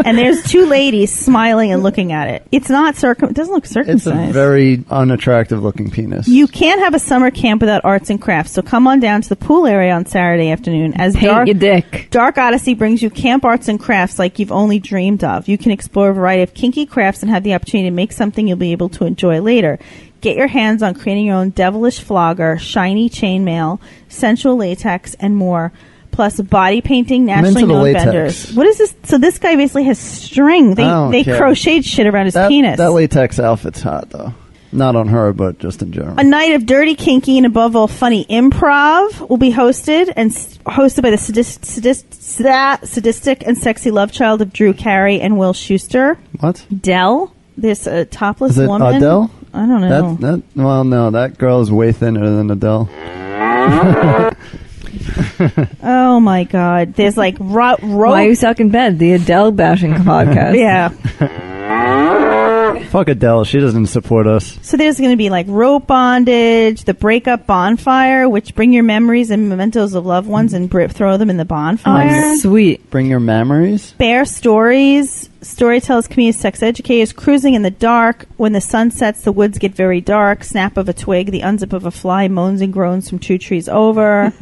[SPEAKER 4] and there's two ladies smiling and looking at it. It's not it doesn't look
[SPEAKER 2] It's
[SPEAKER 4] circumcised.
[SPEAKER 2] a very unattractive looking penis.
[SPEAKER 4] You can't have a summer camp without arts and crafts, so come on down to the pool area on Saturday afternoon as
[SPEAKER 3] Paint your dick.
[SPEAKER 4] Dark Odyssey brings you camp arts and crafts like you've only dreamed of. You can explore a variety of kinky crafts and have the opportunity to make something you'll be able to enjoy later. Get your hands on creating your own devilish flogger, shiny chainmail, sensual latex, and more. Plus body painting, nationally
[SPEAKER 2] into the
[SPEAKER 4] known
[SPEAKER 2] latex.
[SPEAKER 4] vendors. What is this? So this guy basically has string.
[SPEAKER 2] I don't
[SPEAKER 4] They
[SPEAKER 2] care.
[SPEAKER 4] crocheted shit around his penis.
[SPEAKER 2] That latex outfit's hot, though. Not on her, but just in general.
[SPEAKER 4] A night of dirty, kinky, and above all funny improv will be hosted by the sadistic and sexy love child of Drew Carey and Will Schuster.
[SPEAKER 2] What?
[SPEAKER 4] Dell, this topless
[SPEAKER 2] Is it
[SPEAKER 4] woman.
[SPEAKER 2] Adele?
[SPEAKER 4] I don't know.
[SPEAKER 2] Well, no, that girl is way thinner than Adele.
[SPEAKER 4] Oh my God! There's like rope.
[SPEAKER 3] Why You Suck in Bed, the Adele bashing podcast.
[SPEAKER 4] Yeah.
[SPEAKER 2] Fuck Adele, she doesn't support us.
[SPEAKER 4] So there's going to be like rope bondage, the breakup bonfire, which bring your memories and mementos of loved ones and throw them in the bonfire.
[SPEAKER 3] Oh, sweet.
[SPEAKER 2] Bring your memories?
[SPEAKER 4] Bear stories. Storytellers, comedians, sex educators, cruising in the dark. When the sun sets, the woods get very dark. Snap of a twig, the unzip of a fly, moans and groans from 2 trees over.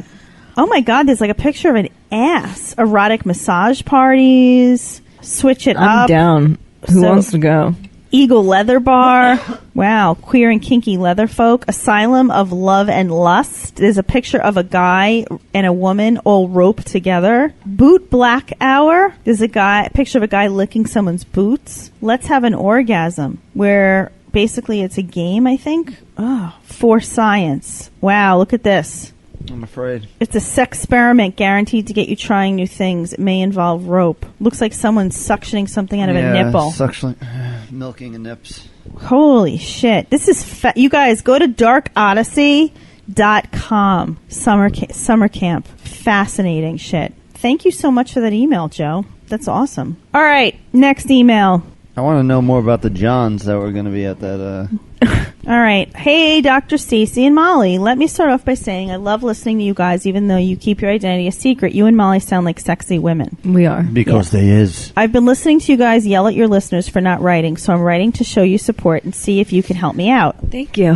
[SPEAKER 4] Oh my God, there's like a picture of an ass. Erotic massage parties. Switch it
[SPEAKER 3] I'm
[SPEAKER 4] up.
[SPEAKER 3] down. Who
[SPEAKER 4] So-
[SPEAKER 3] wants to go?
[SPEAKER 4] Eagle Leather Bar. Wow. Queer and kinky leather folk. Asylum of Love and Lust. There's a picture of a guy and a woman all roped together. Boot Black Hour. There's a picture of a guy licking someone's boots. Let's Have an Orgasm, where basically it's a game, I think. Oh, for science. Wow. Look at this.
[SPEAKER 2] I'm afraid.
[SPEAKER 4] It's a sex experiment guaranteed to get you trying new things. It may involve rope. Looks like someone's suctioning something out of a nipple.
[SPEAKER 2] Milking a nips.
[SPEAKER 4] Holy shit. This is you guys go to darkodyssey.com. Summer camp. Fascinating shit. Thank you so much for that email, Joe. That's awesome. All right, next email.
[SPEAKER 2] I want to know more about the Johns that were going to be at that.
[SPEAKER 4] All right. Hey, Dr. Stacy and Molly. Let me start off by saying I love listening to you guys, even though you keep your identity a secret. You and Molly sound like sexy women.
[SPEAKER 3] We are.
[SPEAKER 2] Because they is.
[SPEAKER 4] I've been listening to you guys yell at your listeners for not writing, so I'm writing to show you support and see if you can help me out.
[SPEAKER 3] Thank you.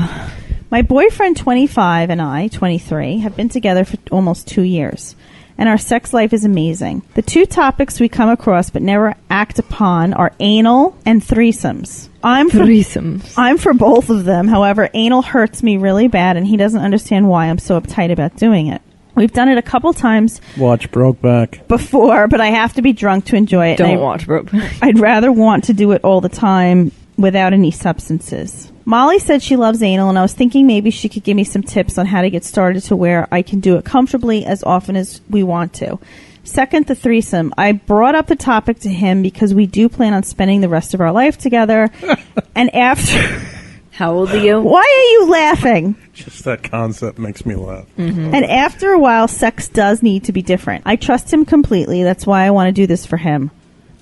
[SPEAKER 4] My boyfriend, 25, and I, 23, have been together for almost 2 years, and our sex life is amazing. The two topics we come across but never act upon are anal and threesomes. I'm for both of them. However, anal hurts me really bad, and he doesn't understand why I'm so uptight about doing it. We've done it a couple times.
[SPEAKER 5] Watch Brokeback.
[SPEAKER 4] Before, but I have to be drunk to enjoy it.
[SPEAKER 3] Don't watch Brokeback.
[SPEAKER 4] I'd rather want to do it all the time without any substances. Molly said she loves anal, and I was thinking maybe she could give me some tips on how to get started to where I can do it comfortably as often as we want to. Second, the threesome. I brought up the topic to him because we do plan on spending the rest of our life together. And after...
[SPEAKER 3] How old are you?
[SPEAKER 4] Why are you laughing?
[SPEAKER 5] Just that concept makes me laugh.
[SPEAKER 4] Mm-hmm. And after a while, sex does need to be different. I trust him completely. That's why I want to do this for him.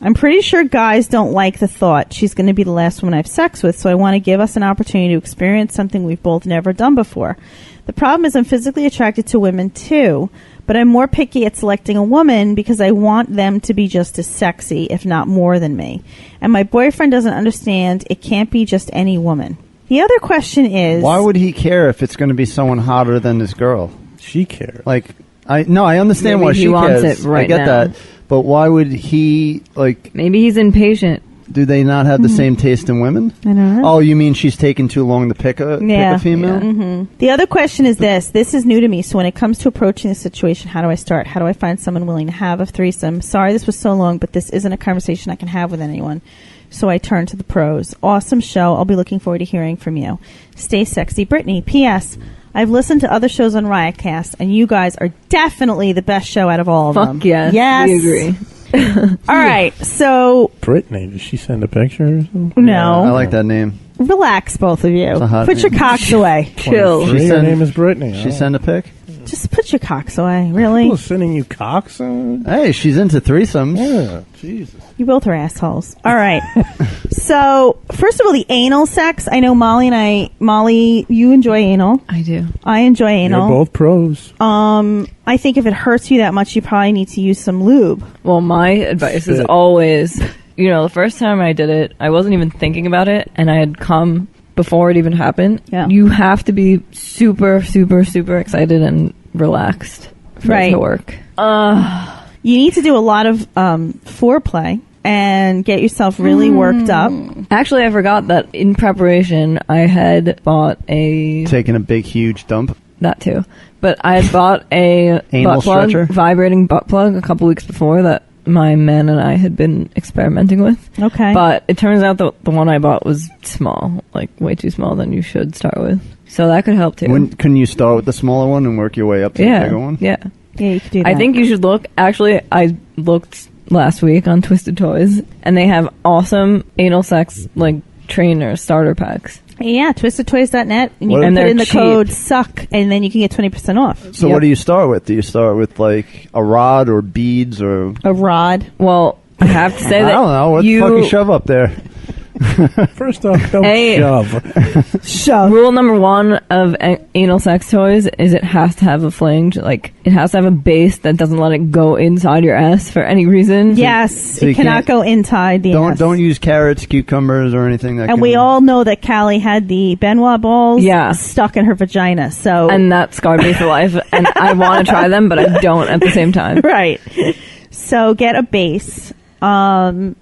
[SPEAKER 4] I'm pretty sure guys don't like the thought she's going to be the last woman I have sex with, so I want to give us an opportunity to experience something we've both never done before. The problem is I'm physically attracted to women too, but I'm more picky at selecting a woman because I want them to be just as sexy, if not more than me. And my boyfriend doesn't understand it can't be just any woman. The other question is...
[SPEAKER 2] Why would he care if it's going to be someone hotter than this girl?
[SPEAKER 5] She cares.
[SPEAKER 2] Like, I understand
[SPEAKER 3] Maybe
[SPEAKER 2] why
[SPEAKER 3] he
[SPEAKER 2] she
[SPEAKER 3] wants
[SPEAKER 2] cares.
[SPEAKER 3] it right
[SPEAKER 2] I get
[SPEAKER 3] now.
[SPEAKER 2] that. But why would he, like...
[SPEAKER 3] Maybe he's impatient.
[SPEAKER 2] Do they not have the same taste in women?
[SPEAKER 4] I don't know.
[SPEAKER 2] Oh, you mean she's taking too long to pick a female?
[SPEAKER 4] Yeah. Mm-hmm. The other question is this. This is new to me. So when it comes to approaching the situation, how do I start? How do I find someone willing to have a threesome? Sorry this was so long, but this isn't a conversation I can have with anyone. So I turn to the pros. Awesome show. I'll be looking forward to hearing from you. Stay sexy, Brittany. P.S. I've listened to other shows on Riotcast, and you guys are definitely the best show out of all of them.
[SPEAKER 3] Fuck yes.
[SPEAKER 4] Yes.
[SPEAKER 3] We agree.
[SPEAKER 4] All right. So...
[SPEAKER 5] Brittany, did she send a picture or something?
[SPEAKER 4] No.
[SPEAKER 2] I like that name.
[SPEAKER 4] Relax, both of you.
[SPEAKER 2] It's a hot
[SPEAKER 4] Put your
[SPEAKER 2] name.
[SPEAKER 4] cocks away.
[SPEAKER 3] Chill.
[SPEAKER 5] Her name is Brittany.
[SPEAKER 2] She send a pic?
[SPEAKER 4] Just put your cocks away. Really?
[SPEAKER 5] People sending you cocks?
[SPEAKER 2] Hey, she's into threesomes.
[SPEAKER 5] Yeah, Jesus.
[SPEAKER 4] You both are assholes. All right. So, first of all, the anal sex. I know Molly, you enjoy anal.
[SPEAKER 3] I do.
[SPEAKER 4] I enjoy anal.
[SPEAKER 5] You're both pros.
[SPEAKER 4] I think if it hurts you that much, you probably need to use some lube.
[SPEAKER 3] Well, my advice is always, the first time I did it, I wasn't even thinking about it, and I had come before it even happened.
[SPEAKER 4] Yeah.
[SPEAKER 3] You have to be super, super, super excited and relaxed for it to work.
[SPEAKER 4] You need to do a lot of foreplay and get yourself really worked up.
[SPEAKER 3] Actually, I forgot that in preparation, I had bought
[SPEAKER 2] Taking a big, huge dump.
[SPEAKER 3] that too. But I had bought a
[SPEAKER 2] Anal
[SPEAKER 3] butt plug,
[SPEAKER 2] stretcher?
[SPEAKER 3] vibrating butt plug a couple weeks before that my man and I had been experimenting with.
[SPEAKER 4] Okay.
[SPEAKER 3] But it turns out the one I bought was small, like way too small than you should start with. So that could help too.
[SPEAKER 2] Couldn't you start with the smaller one and work your way up to the bigger one?
[SPEAKER 3] Yeah.
[SPEAKER 4] Yeah, you could do that.
[SPEAKER 3] I think you should look. Actually, I looked last week on Twisted Toys, and they have awesome anal sex like trainer starter packs.
[SPEAKER 4] Yeah, twistedtoys.net, and you
[SPEAKER 2] What-
[SPEAKER 4] can
[SPEAKER 3] And
[SPEAKER 4] put
[SPEAKER 3] they're
[SPEAKER 4] in the
[SPEAKER 3] cheap.
[SPEAKER 4] code SUCK, and then you can get 20% off.
[SPEAKER 2] So
[SPEAKER 3] Yep.
[SPEAKER 2] what do you start with? Do you start with like a rod or beads or...
[SPEAKER 4] A rod.
[SPEAKER 3] Well, I have to say
[SPEAKER 2] I
[SPEAKER 3] that
[SPEAKER 2] don't know. What the fuck you shove up there?
[SPEAKER 5] First off, don't
[SPEAKER 3] Hey.
[SPEAKER 5] shove.
[SPEAKER 3] Rule number one of anal sex toys is it has to have a flange. Like, it has to have a base that doesn't let it go inside your ass for any reason.
[SPEAKER 4] Yes,
[SPEAKER 2] So you
[SPEAKER 4] it cannot
[SPEAKER 2] can't-
[SPEAKER 4] go inside the ass.
[SPEAKER 2] Don't use carrots, cucumbers, or anything that.
[SPEAKER 4] And we all know that Callie had the Benoit balls stuck in her vagina. So
[SPEAKER 3] And that scarred me for life. And I want to try them, but I don't at the same time.
[SPEAKER 4] right. So get a base. And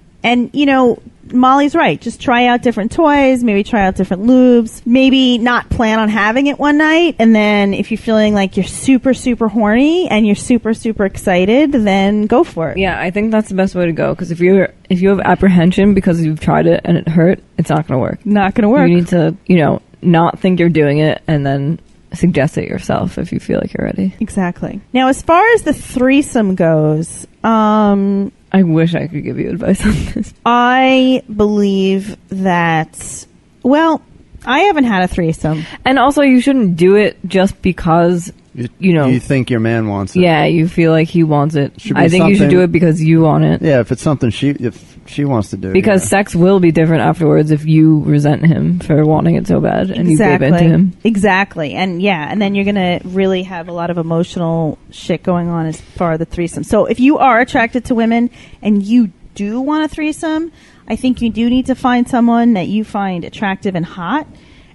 [SPEAKER 4] Molly's right. Just try out different toys. Maybe try out different lubes. Maybe not plan on having it one night. And then if you're feeling like you're super, super horny and you're super, super excited, then go for it.
[SPEAKER 3] Yeah, I think that's the best way to go. Because if you have apprehension because you've tried it and it hurt, it's not going to work.
[SPEAKER 4] Not going to work.
[SPEAKER 3] You need to, not think you're doing it and then suggest it yourself if you feel like you're ready.
[SPEAKER 4] Exactly. Now, as far as the threesome goes,
[SPEAKER 3] I wish I could give you advice on this.
[SPEAKER 4] I believe that, I haven't had a threesome.
[SPEAKER 3] And also, you shouldn't do it just because,
[SPEAKER 2] you think your man wants it.
[SPEAKER 3] Yeah, you feel like he wants it.
[SPEAKER 2] Should be
[SPEAKER 3] I think you should
[SPEAKER 2] something-
[SPEAKER 3] do it because you want it.
[SPEAKER 2] Yeah, if it's something if she wants to do.
[SPEAKER 3] Because sex will be different afterwards if you resent him for wanting it so bad and you gave in to him.
[SPEAKER 4] Exactly. And and then you're going to really have a lot of emotional shit going on as far as the threesome. So if you are attracted to women and you do want a threesome, I think you do need to find someone that you find attractive and hot.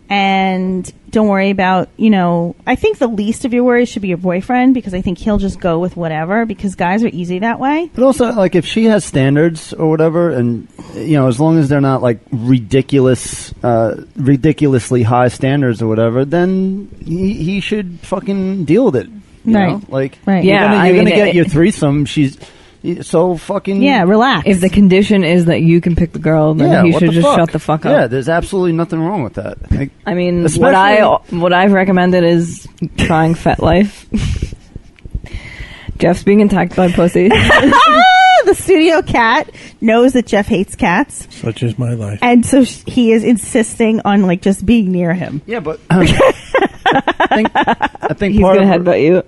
[SPEAKER 4] And don't worry about, I think the least of your worries should be your boyfriend, because I think he'll just go with whatever, because guys are easy that way.
[SPEAKER 2] But also, like, if she has standards or whatever, and, as long as they're not, like, ridiculously high standards or whatever, then he should fucking deal with it. You know? Like,
[SPEAKER 4] right.
[SPEAKER 2] You're going to get your threesome. She's so fucking...
[SPEAKER 4] Yeah, relax.
[SPEAKER 3] If the condition is that you can pick the girl, then he should just shut the fuck up.
[SPEAKER 2] Yeah, there's absolutely nothing wrong with that. Like,
[SPEAKER 3] I mean, what I've recommended is trying FetLife. Jeff's being attacked by pussy.
[SPEAKER 4] The studio cat knows that Jeff hates cats.
[SPEAKER 5] Such is my life.
[SPEAKER 4] And so he is insisting on, like, just being near him.
[SPEAKER 2] Yeah, but... I think
[SPEAKER 3] he's going to headbutt you.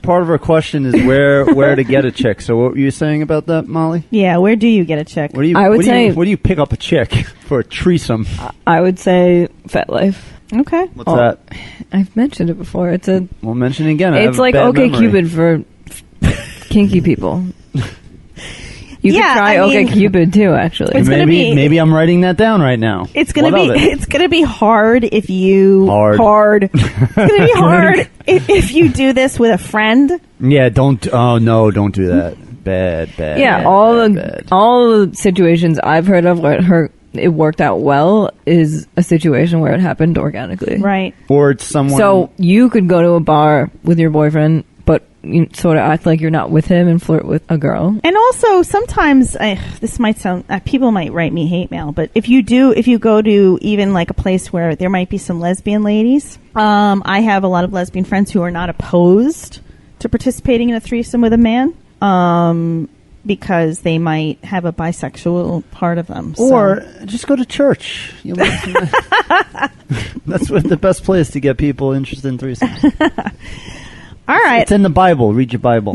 [SPEAKER 2] Part of her question is where to get a chick. So what were you saying about that, Molly?
[SPEAKER 4] Yeah, where do you get a chick?
[SPEAKER 2] Where do you pick up a chick for a threesome?
[SPEAKER 3] I would say FetLife.
[SPEAKER 4] Okay.
[SPEAKER 2] What's that?
[SPEAKER 3] I've mentioned it before.
[SPEAKER 2] We'll mention it again.
[SPEAKER 3] It's like OkCupid for kinky people. You could try OkCupid too, actually.
[SPEAKER 2] Maybe I'm writing that down right now.
[SPEAKER 4] It's gonna be hard if you It's gonna be hard if you do this with a friend.
[SPEAKER 2] Yeah, don't do that. Bad.
[SPEAKER 3] Yeah, all the situations I've heard of where it worked out well is a situation where it happened organically.
[SPEAKER 4] Right.
[SPEAKER 2] Or it's someone.
[SPEAKER 3] So you could go to a bar with your boyfriend, but you sort of act like you're not with him and flirt with a girl.
[SPEAKER 4] And also, sometimes this might sound people might write me hate mail, but if you go to even like a place where there might be some lesbian ladies, I have a lot of lesbian friends who are not opposed to participating in a threesome with a man, because they might have a bisexual part of them.
[SPEAKER 2] Or just go to church. That's the best place to get people interested in threesomes. All right. It's in the Bible. Read your Bible.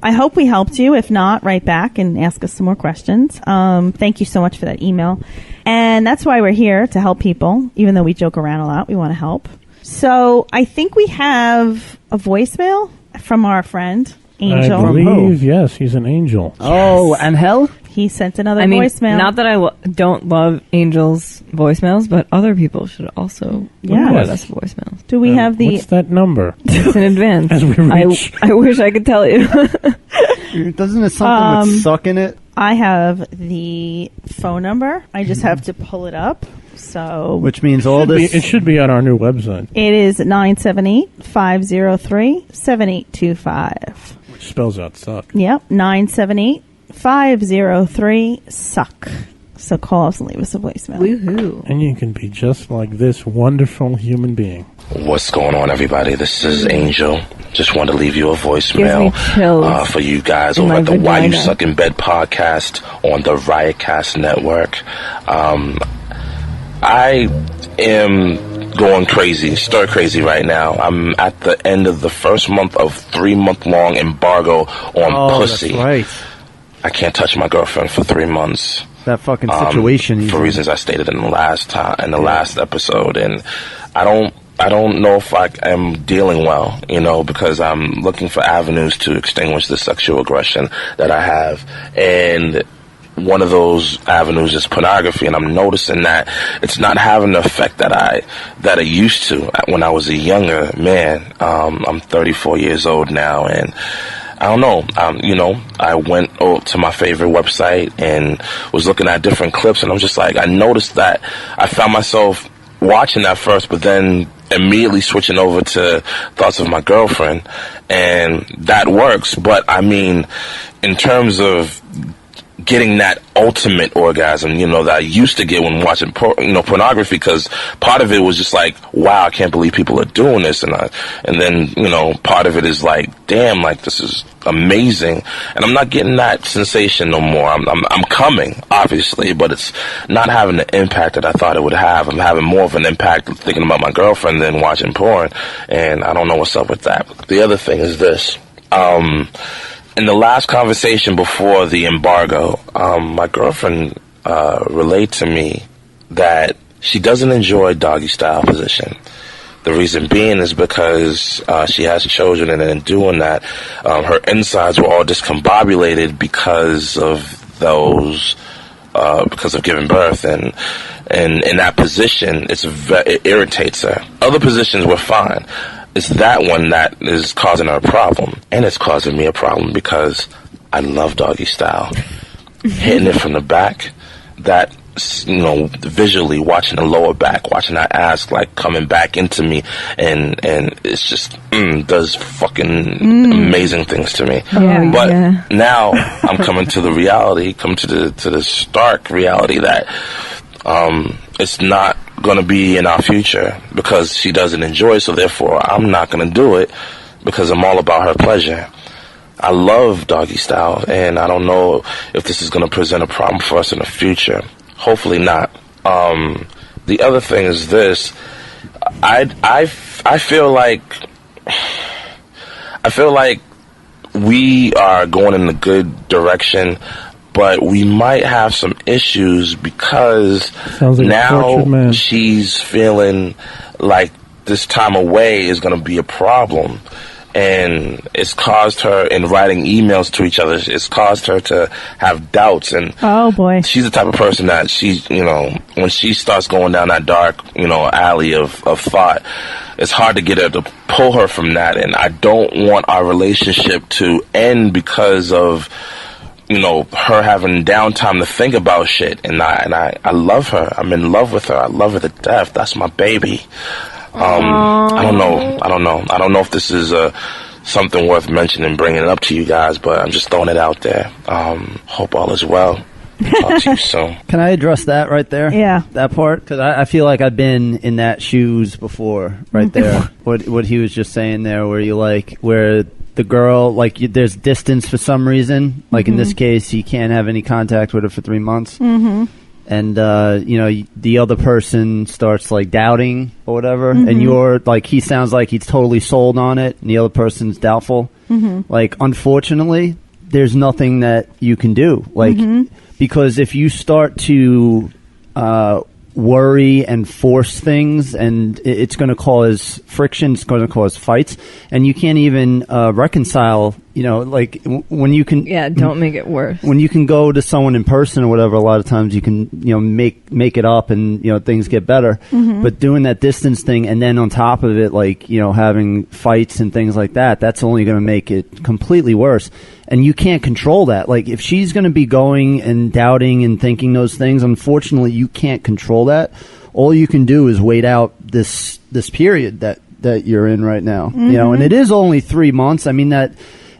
[SPEAKER 4] I hope we helped you. If not, write back and ask us some more questions. Thank you so much for that email. And that's why we're here, to help people. Even though we joke around a lot, we want to help. So I think we have a voicemail from our friend, Angel.
[SPEAKER 5] I believe, yes, he's an angel.
[SPEAKER 2] Oh, and hell?
[SPEAKER 4] He sent another voicemail.
[SPEAKER 3] Not that I don't love Angel's voicemails, but other people should also record us voicemails.
[SPEAKER 4] Do we have the...
[SPEAKER 5] What's that number?
[SPEAKER 3] It's in advance.
[SPEAKER 5] As we reach.
[SPEAKER 3] I wish I could tell you.
[SPEAKER 2] Doesn't it something with suck in it?
[SPEAKER 4] I have the phone number. I just have to pull it up. So,
[SPEAKER 2] which means it
[SPEAKER 5] should be on our new website.
[SPEAKER 4] It is 978-503-7825.
[SPEAKER 5] Which spells out suck.
[SPEAKER 4] Yep, 978-503-SUCK. So call us and leave us a voicemail.
[SPEAKER 3] Woohoo.
[SPEAKER 5] And you can be just like this wonderful human being.
[SPEAKER 8] What's going on, everybody? This is Angel. Just wanted to leave you a voicemail for you guys over at the Why You Suck in Bed podcast on the Riotcast Network. I am going crazy, stir crazy right now. I'm at the end of the first month of 3-month-long embargo on pussy.
[SPEAKER 2] That's right.
[SPEAKER 8] I can't touch my girlfriend for 3 months.
[SPEAKER 2] That fucking situation.
[SPEAKER 8] For reasons I stated in the last episode, and I don't know if I am dealing well, because I'm looking for avenues to extinguish the sexual aggression that I have, and one of those avenues is pornography, and I'm noticing that it's not having the effect that I used to when I was a younger man. I'm 34 years old now, and I don't know. I went to my favorite website and was looking at different clips, and I'm just like, I noticed that I found myself watching that first, but then immediately switching over to thoughts of my girlfriend, and that works. But I mean, in terms of getting that ultimate orgasm, that I used to get when watching, pornography, because part of it was just like, wow, I can't believe people are doing this, and then part of it is like, damn, like this is amazing, and I'm not getting that sensation no more. I'm coming, obviously, but it's not having the impact that I thought it would have. I'm having more of an impact thinking about my girlfriend than watching porn, and I don't know what's up with that. The other thing is this. in the last conversation before the embargo, my girlfriend relayed to me that she doesn't enjoy doggy style position. The reason being is because she has children, and in doing that, her insides were all discombobulated because of those, because of giving birth, and in that position, it irritates her. Other positions were fine. It's that one that is causing her a problem, and it's causing me a problem because I love doggy style. Hitting it from the back, that, you know, visually watching the lower back, watching that ass like coming back into me, and it's just does fucking amazing things to me. But now I'm coming to the reality, to the stark reality that it's not going to be in our future because she doesn't enjoy it, so therefore I'm not going to do it because I'm all about her pleasure. I love doggy style, and I don't know if this is going to present a problem for us in the future. Hopefully not. The other thing is this: I feel like we are going in a good direction, but we might have some issues because now she's feeling like this time away is going to be a problem. And it's caused her, in writing emails to each other, it's caused her to have doubts. And
[SPEAKER 4] oh boy,
[SPEAKER 8] she's the type of person that she's, you know, when she starts going down that dark, you know, alley of thought, it's hard to get her to pull her from that. And I don't want our relationship to end because of, you know, her having downtime to think about shit. And I love her. I'm in love with her. I love her to death. That's my baby. I don't know if this is something worth mentioning, bringing it up to you guys, but I'm just throwing it out there. Hope all is well. Talk to you soon.
[SPEAKER 2] Can I address that right there?
[SPEAKER 4] Yeah.
[SPEAKER 2] That part? Because I feel like I've been in that shoes before, right there. What he was just saying there, where the girl, like, there's distance for some reason. Like, in this case, he can't have any contact with her for 3 months. And, you know, the other person starts, like, doubting or whatever. And you're, like, he sounds like he's totally sold on it, and the other person's doubtful. Like, unfortunately, there's nothing that you can do. Like, because if you start to worry and force things, and it's going to cause friction, it's going to cause fights, and you can't even reconcile, you know, like when you can...
[SPEAKER 3] Yeah, don't make it worse.
[SPEAKER 2] When you can go to someone in person or whatever, a lot of times you can, you know, make it up and, you know, things get better. But doing that distance thing and then on top of it, like, you know, having fights and things like that, that's only going to make it completely worse. And you can't control that. Like, if she's going to be going and doubting and thinking those things, unfortunately, you can't control that. All you can do is wait out this period that you're in right now. You know, and it is only 3 months. I mean, that,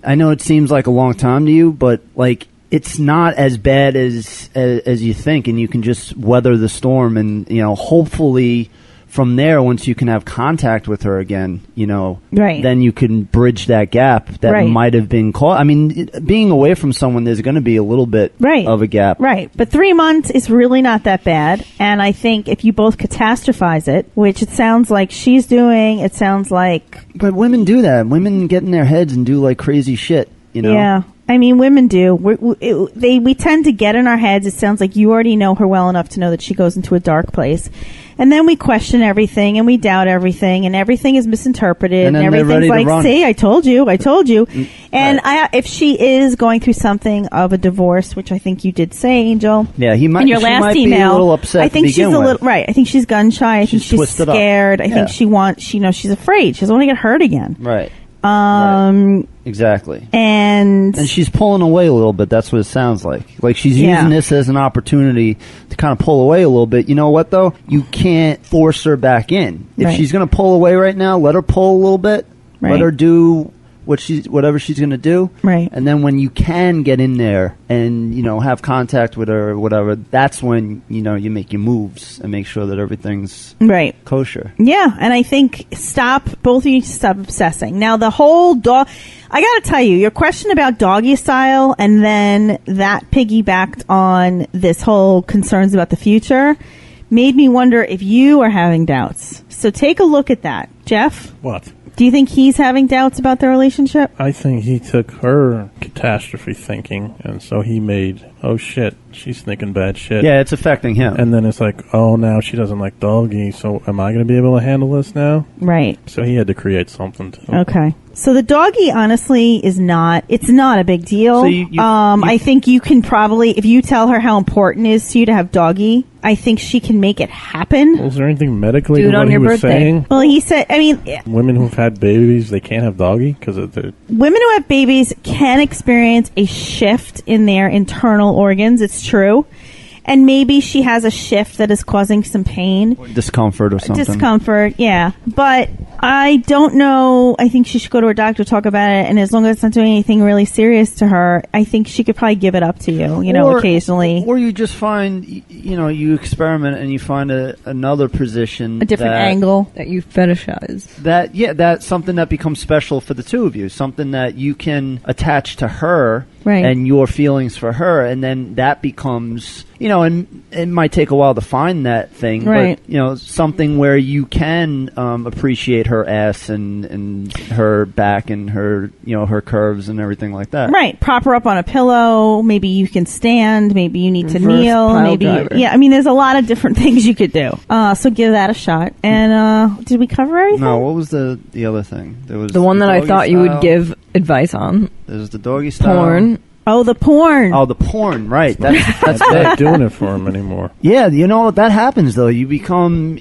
[SPEAKER 2] I know it seems like a long time to you, but, like, it's not as bad as you think, and you can just weather the storm. And, you know, hopefully from there, once you can have contact with her again, you know, then you can bridge that gap that might have been caught. I mean, being away from someone, there's going to be a little bit of a gap.
[SPEAKER 4] Right. But 3 months is really not that bad. And I think if you both catastrophize it, which it sounds like she's doing, it sounds like...
[SPEAKER 2] But women do that. Women get in their heads and do, like, crazy shit, you know?
[SPEAKER 4] Yeah. I mean, women do. We tend to get in our heads. It sounds like you already know her well enough to know that she goes into a dark place. And then we question everything, and we doubt everything, and everything is misinterpreted, and everything's like, see, I told you. And if she is going through something of a divorce, which I think you did say, Angel.
[SPEAKER 2] Yeah,
[SPEAKER 4] in your last email,
[SPEAKER 2] be a little upset.
[SPEAKER 4] I think she's a little I think she's gun shy. I think she's scared. I think she wants. She's afraid. She doesn't want to get hurt again.
[SPEAKER 2] Right. Exactly.
[SPEAKER 4] And
[SPEAKER 2] she's pulling away a little bit. That's what it sounds like. Like, she's using this as an opportunity to kind of pull away a little bit. You know what, though? You can't force her back in. If she's going to pull away right now, let her pull a little bit. Let her do whatever she's going to do.
[SPEAKER 4] Right.
[SPEAKER 2] And then when you can get in there and, you know, have contact with her or whatever, that's when, you know, you make your moves and make sure that everything's kosher.
[SPEAKER 4] Yeah. And I think both of you stop obsessing. Now, the whole dog, I got to tell you, your question about doggy style and then that piggybacked on this whole concerns about the future made me wonder if you are having doubts. So take a look at that. Jeff?
[SPEAKER 5] What?
[SPEAKER 4] Do you think he's having doubts about their relationship?
[SPEAKER 5] I think he took her catastrophe thinking, and so he made, oh shit, she's thinking bad shit.
[SPEAKER 2] Yeah, it's affecting him.
[SPEAKER 5] And then it's like, oh, now she doesn't like doggy, so am I going to be able to handle this now?
[SPEAKER 4] Right.
[SPEAKER 5] So he had to create something too.
[SPEAKER 4] Okay. So the doggy, honestly, it's not a big deal.
[SPEAKER 2] So
[SPEAKER 4] I think you can probably, if you tell her how important it is to you to have doggy, I think she can make it happen.
[SPEAKER 5] Well, is there anything medically
[SPEAKER 3] Do it
[SPEAKER 5] to
[SPEAKER 3] on
[SPEAKER 5] what he
[SPEAKER 3] your
[SPEAKER 5] was
[SPEAKER 3] birthday.
[SPEAKER 5] saying?
[SPEAKER 4] Well, he said, I mean,
[SPEAKER 5] Women who've had babies, they can't have doggy because of the...
[SPEAKER 4] women who have babies can experience a shift in their internal organs. It's true. And maybe she has a shift that is causing some pain.
[SPEAKER 2] Discomfort or something.
[SPEAKER 4] Discomfort, yeah. But I don't know. I think she should go to her doctor, talk about it. And as long as it's not doing anything really serious to her, I think she could probably give it up to you, occasionally.
[SPEAKER 2] Or you just find, you experiment and you find another position.
[SPEAKER 4] A different angle.
[SPEAKER 3] That you fetishize.
[SPEAKER 2] That's something that becomes special for the two of you. Something that you can attach to her.
[SPEAKER 4] Right.
[SPEAKER 2] And your feelings for her, and then that becomes, and it might take a while to find that thing,
[SPEAKER 4] right.
[SPEAKER 2] But, something where you can appreciate her ass and her back and her, her curves and everything like that.
[SPEAKER 4] Right. Prop her up on a pillow. Maybe you can stand. Maybe you need to
[SPEAKER 3] Reverse
[SPEAKER 4] kneel.
[SPEAKER 3] pile
[SPEAKER 4] Maybe,
[SPEAKER 3] driver.
[SPEAKER 4] I mean, there's a lot of different things you could do. So give that a shot. And did we cover everything?
[SPEAKER 2] No, what was the other thing? There was
[SPEAKER 3] The one that I
[SPEAKER 2] doggy
[SPEAKER 3] thought you would
[SPEAKER 2] style.
[SPEAKER 3] give advice on.
[SPEAKER 2] There's the doggy style.
[SPEAKER 3] Porn.
[SPEAKER 4] Oh, the porn.
[SPEAKER 2] Oh, the porn, right. That's
[SPEAKER 5] That's not doing it for him anymore.
[SPEAKER 2] Yeah, that happens though. You become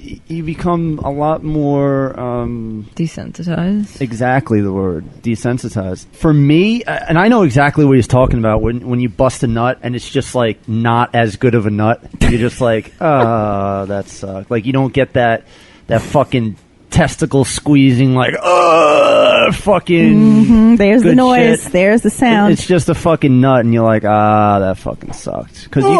[SPEAKER 2] a lot more
[SPEAKER 3] Desensitized.
[SPEAKER 2] exactly the word, desensitized. For me, and I know exactly what he's talking about when you bust a nut and it's just like not as good of a nut. You're just like, oh, that sucks. Like you don't get that fucking testicle squeezing, like, fucking.
[SPEAKER 4] There's the
[SPEAKER 2] good
[SPEAKER 4] noise.
[SPEAKER 2] shit.
[SPEAKER 4] There's the sound.
[SPEAKER 2] It's just a fucking nut, and you're like, that fucking sucked. Because you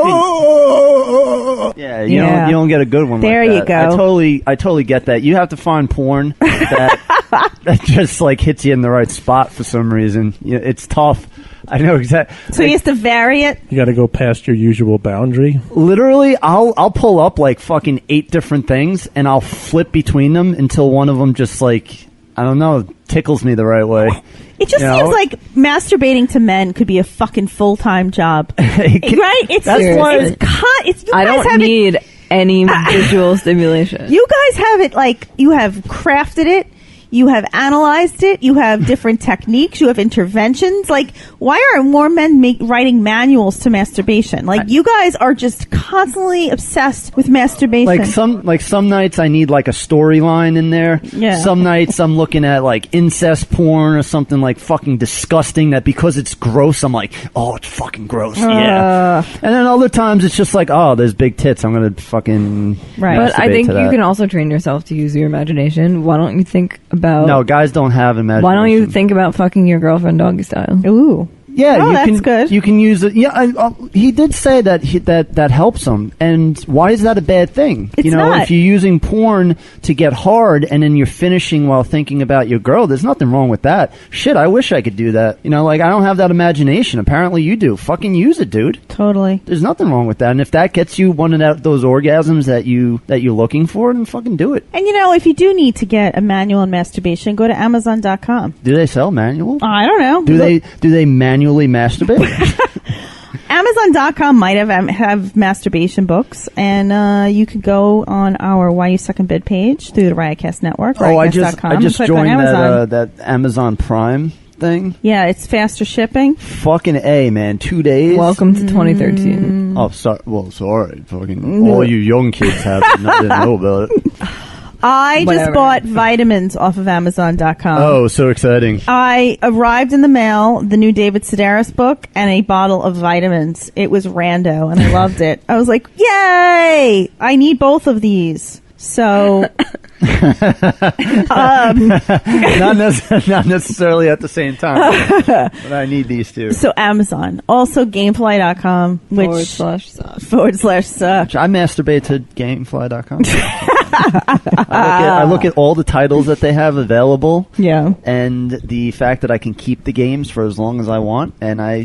[SPEAKER 2] can, you don't get a good one.
[SPEAKER 4] There
[SPEAKER 2] like that.
[SPEAKER 4] you go.
[SPEAKER 2] I totally get that. You have to find porn that just like hits you in the right spot for some reason. It's tough. I know exactly.
[SPEAKER 4] So he has to vary it.
[SPEAKER 5] You got to go past your usual boundary.
[SPEAKER 2] Literally, I'll pull up like fucking 8 different things, and I'll flip between them until one of them just like, I don't know, tickles me the right way.
[SPEAKER 4] It just seems like masturbating to men could be a fucking full-time job. Right? It's
[SPEAKER 2] That's why-
[SPEAKER 3] I don't need any visual stimulation.
[SPEAKER 4] You guys have it like you have crafted it. You have analyzed it. You have different techniques. You have interventions. Like, why aren't more men writing manuals to masturbation? Like, you guys are just constantly obsessed with masturbation.
[SPEAKER 2] Like some nights I need like a storyline in there.
[SPEAKER 4] Yeah.
[SPEAKER 2] Some nights I'm looking at like incest porn or something like fucking disgusting that because it's gross I'm like, oh, it's fucking gross. Yeah. And then other times it's just like, oh, there's big tits. I'm gonna fucking
[SPEAKER 4] Right.
[SPEAKER 3] But I
[SPEAKER 2] masturbate
[SPEAKER 3] think
[SPEAKER 2] to
[SPEAKER 3] you
[SPEAKER 2] that.
[SPEAKER 3] can also train yourself to use your imagination. Why don't you think about...
[SPEAKER 2] No, guys don't have imagination.
[SPEAKER 3] Why don't you think about fucking your girlfriend doggy style?
[SPEAKER 4] Ooh.
[SPEAKER 2] Yeah,
[SPEAKER 4] Oh,
[SPEAKER 2] you
[SPEAKER 4] that's
[SPEAKER 2] can.
[SPEAKER 4] good.
[SPEAKER 2] You can use it. Yeah, he did say that that helps him. And why is that a bad thing?
[SPEAKER 4] It's not.
[SPEAKER 2] If you're using porn to get hard and then you're finishing while thinking about your girl, there's nothing wrong with that. Shit, I wish I could do that. Like I don't have that imagination. Apparently, you do. Fucking use it, dude.
[SPEAKER 4] Totally.
[SPEAKER 2] There's nothing wrong with that. And if that gets you one of those orgasms that you're looking for, then fucking do it.
[SPEAKER 4] And if you do need to get a manual on masturbation, go to Amazon.com.
[SPEAKER 2] Do they sell manual?
[SPEAKER 4] I don't know.
[SPEAKER 2] Do they manually masturbate?
[SPEAKER 4] Amazon.com might have masturbation books, and you could go on our Why You Suck in Bed page through the Riotcast Network.
[SPEAKER 2] I just
[SPEAKER 4] click on
[SPEAKER 2] joined
[SPEAKER 4] Amazon.
[SPEAKER 2] that Amazon Prime thing.
[SPEAKER 4] Yeah, it's faster shipping.
[SPEAKER 2] Fucking A, man. 2 days.
[SPEAKER 3] Welcome to 2013.
[SPEAKER 2] Oh, sorry. Fucking all you young kids have didn't know about it.
[SPEAKER 4] I just
[SPEAKER 3] Whatever.
[SPEAKER 4] bought vitamins off of Amazon.com.
[SPEAKER 2] Oh, so exciting.
[SPEAKER 4] I arrived in the mail the new David Sedaris book and a bottle of vitamins. It was rando, and I loved it. I was like, yay! I need both of these. So...
[SPEAKER 2] not necessarily at the same time, but I need these two.
[SPEAKER 4] So Amazon. Also Gamefly.com, which
[SPEAKER 3] /suck.
[SPEAKER 4] /suck.
[SPEAKER 2] I masturbate to Gamefly.com. I look at all the titles that they have available.
[SPEAKER 4] Yeah.
[SPEAKER 2] And the fact that I can keep the games for as long as I want, and I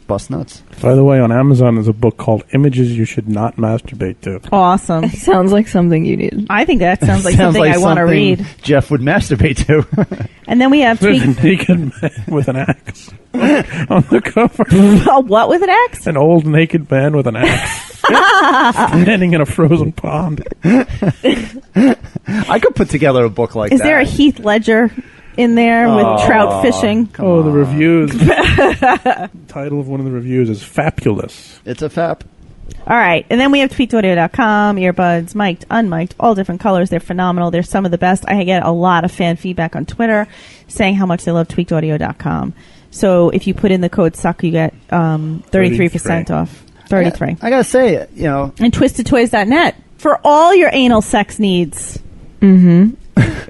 [SPEAKER 2] bust nuts.
[SPEAKER 5] By the way, on Amazon there's a book called Images You Should Not Masturbate To.
[SPEAKER 4] Awesome.
[SPEAKER 3] Sounds like something you need.
[SPEAKER 4] I think that sounds like something I want to read.
[SPEAKER 2] Jeff would masturbate to.
[SPEAKER 4] And then we have
[SPEAKER 5] There's a naked man with an axe on the cover.
[SPEAKER 4] A what with an axe?
[SPEAKER 5] An old naked man with an axe. Standing in a frozen pond.
[SPEAKER 2] I could put together a book like that.
[SPEAKER 4] Is there a Heath Ledger in there with trout fishing?
[SPEAKER 5] The reviews. The title of one of the reviews is Fabulous.
[SPEAKER 2] It's a fap.
[SPEAKER 4] All right. And then we have tweakedaudio.com, earbuds, mic'd, unmic'd, all different colors. They're phenomenal. They're some of the best. I get a lot of fan feedback on Twitter saying how much they love tweakedaudio.com. So if you put in the code SUCK, you get 33% off. 33.
[SPEAKER 2] I gotta say,
[SPEAKER 4] And twistedtoys.net for all your anal sex needs.
[SPEAKER 3] Mm-hmm.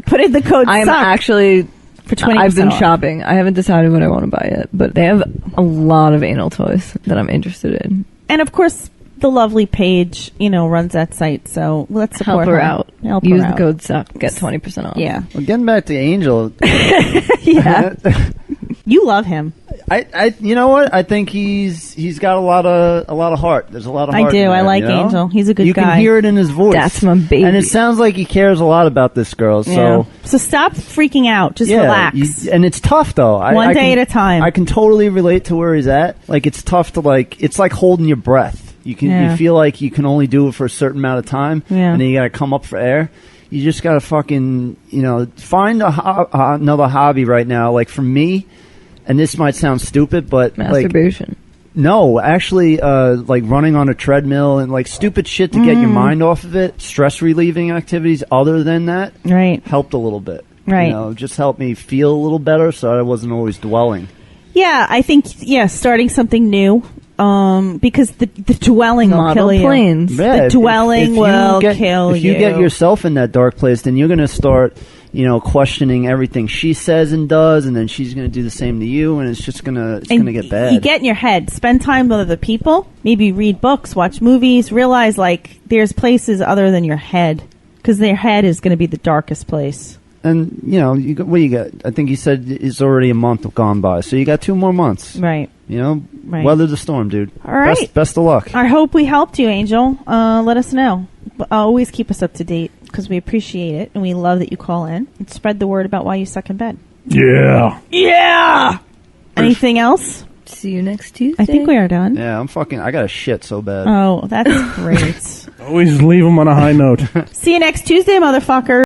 [SPEAKER 4] Put in the code
[SPEAKER 3] I'm
[SPEAKER 4] SUCK
[SPEAKER 3] actually...
[SPEAKER 4] for 20%
[SPEAKER 3] I've been
[SPEAKER 4] off.
[SPEAKER 3] shopping. I haven't decided what I want to buy yet, but they have a lot of anal toys that I'm interested in.
[SPEAKER 4] And of course, the lovely Paige, runs that site. So let's support
[SPEAKER 3] Help her out.
[SPEAKER 4] Help
[SPEAKER 3] Use
[SPEAKER 4] her
[SPEAKER 3] the
[SPEAKER 4] out.
[SPEAKER 3] code SUCK. Get 20% off.
[SPEAKER 4] Yeah.
[SPEAKER 2] Well, getting back to Angel.
[SPEAKER 4] Yeah. You love him.
[SPEAKER 2] I you know what? I think he's got a lot of heart. There's a lot of heart.
[SPEAKER 4] I do.
[SPEAKER 2] in there,
[SPEAKER 4] I like Angel. He's a good guy.
[SPEAKER 2] You can hear it in his voice.
[SPEAKER 3] That's my baby.
[SPEAKER 2] And it sounds like he cares a lot about this girl. So
[SPEAKER 4] So stop freaking out. Just relax.
[SPEAKER 2] and it's tough though.
[SPEAKER 4] One day at a time.
[SPEAKER 2] I can totally relate to where he's at. Like it's tough to it's like holding your breath. You feel like you can only do it for a certain amount of time, and then you got to come up for air. You just got to fucking find another hobby right now. Like for me, and this might sound stupid, but
[SPEAKER 3] masturbation.
[SPEAKER 2] No, actually, like running on a treadmill and like stupid shit to get your mind off of it. Stress relieving activities other than that, helped a little bit.
[SPEAKER 4] Right,
[SPEAKER 2] just helped me feel a little better, so I wasn't always dwelling.
[SPEAKER 4] Yeah, I think starting something new. Because the dwelling will kill you.
[SPEAKER 3] Planes.
[SPEAKER 4] The dwelling will kill you.
[SPEAKER 2] If you get yourself in that dark place, then you're going to start, questioning everything she says and does, and then she's going to do the same to you, and it's just going to get bad.
[SPEAKER 4] You get in your head. Spend time with other people. Maybe read books, watch movies. Realize there's places other than your head, because their head is going to be the darkest place.
[SPEAKER 2] And what you got? I think you said it's already a month gone by, so you got 2 more months.
[SPEAKER 4] Right.
[SPEAKER 2] Right. Weather the storm, dude.
[SPEAKER 4] All right.
[SPEAKER 2] Best of luck.
[SPEAKER 4] I hope we helped you, Angel. Let us know. Always keep us up to date because we appreciate it and we love that you call in and spread the word about why you suck in bed.
[SPEAKER 5] Yeah.
[SPEAKER 4] Yeah. Anything else?
[SPEAKER 3] See you next Tuesday.
[SPEAKER 4] I think we are done.
[SPEAKER 2] Yeah, I got a shit so bad.
[SPEAKER 4] Oh, that's great.
[SPEAKER 5] Always leave them on a high note.
[SPEAKER 4] See you next Tuesday, motherfucker.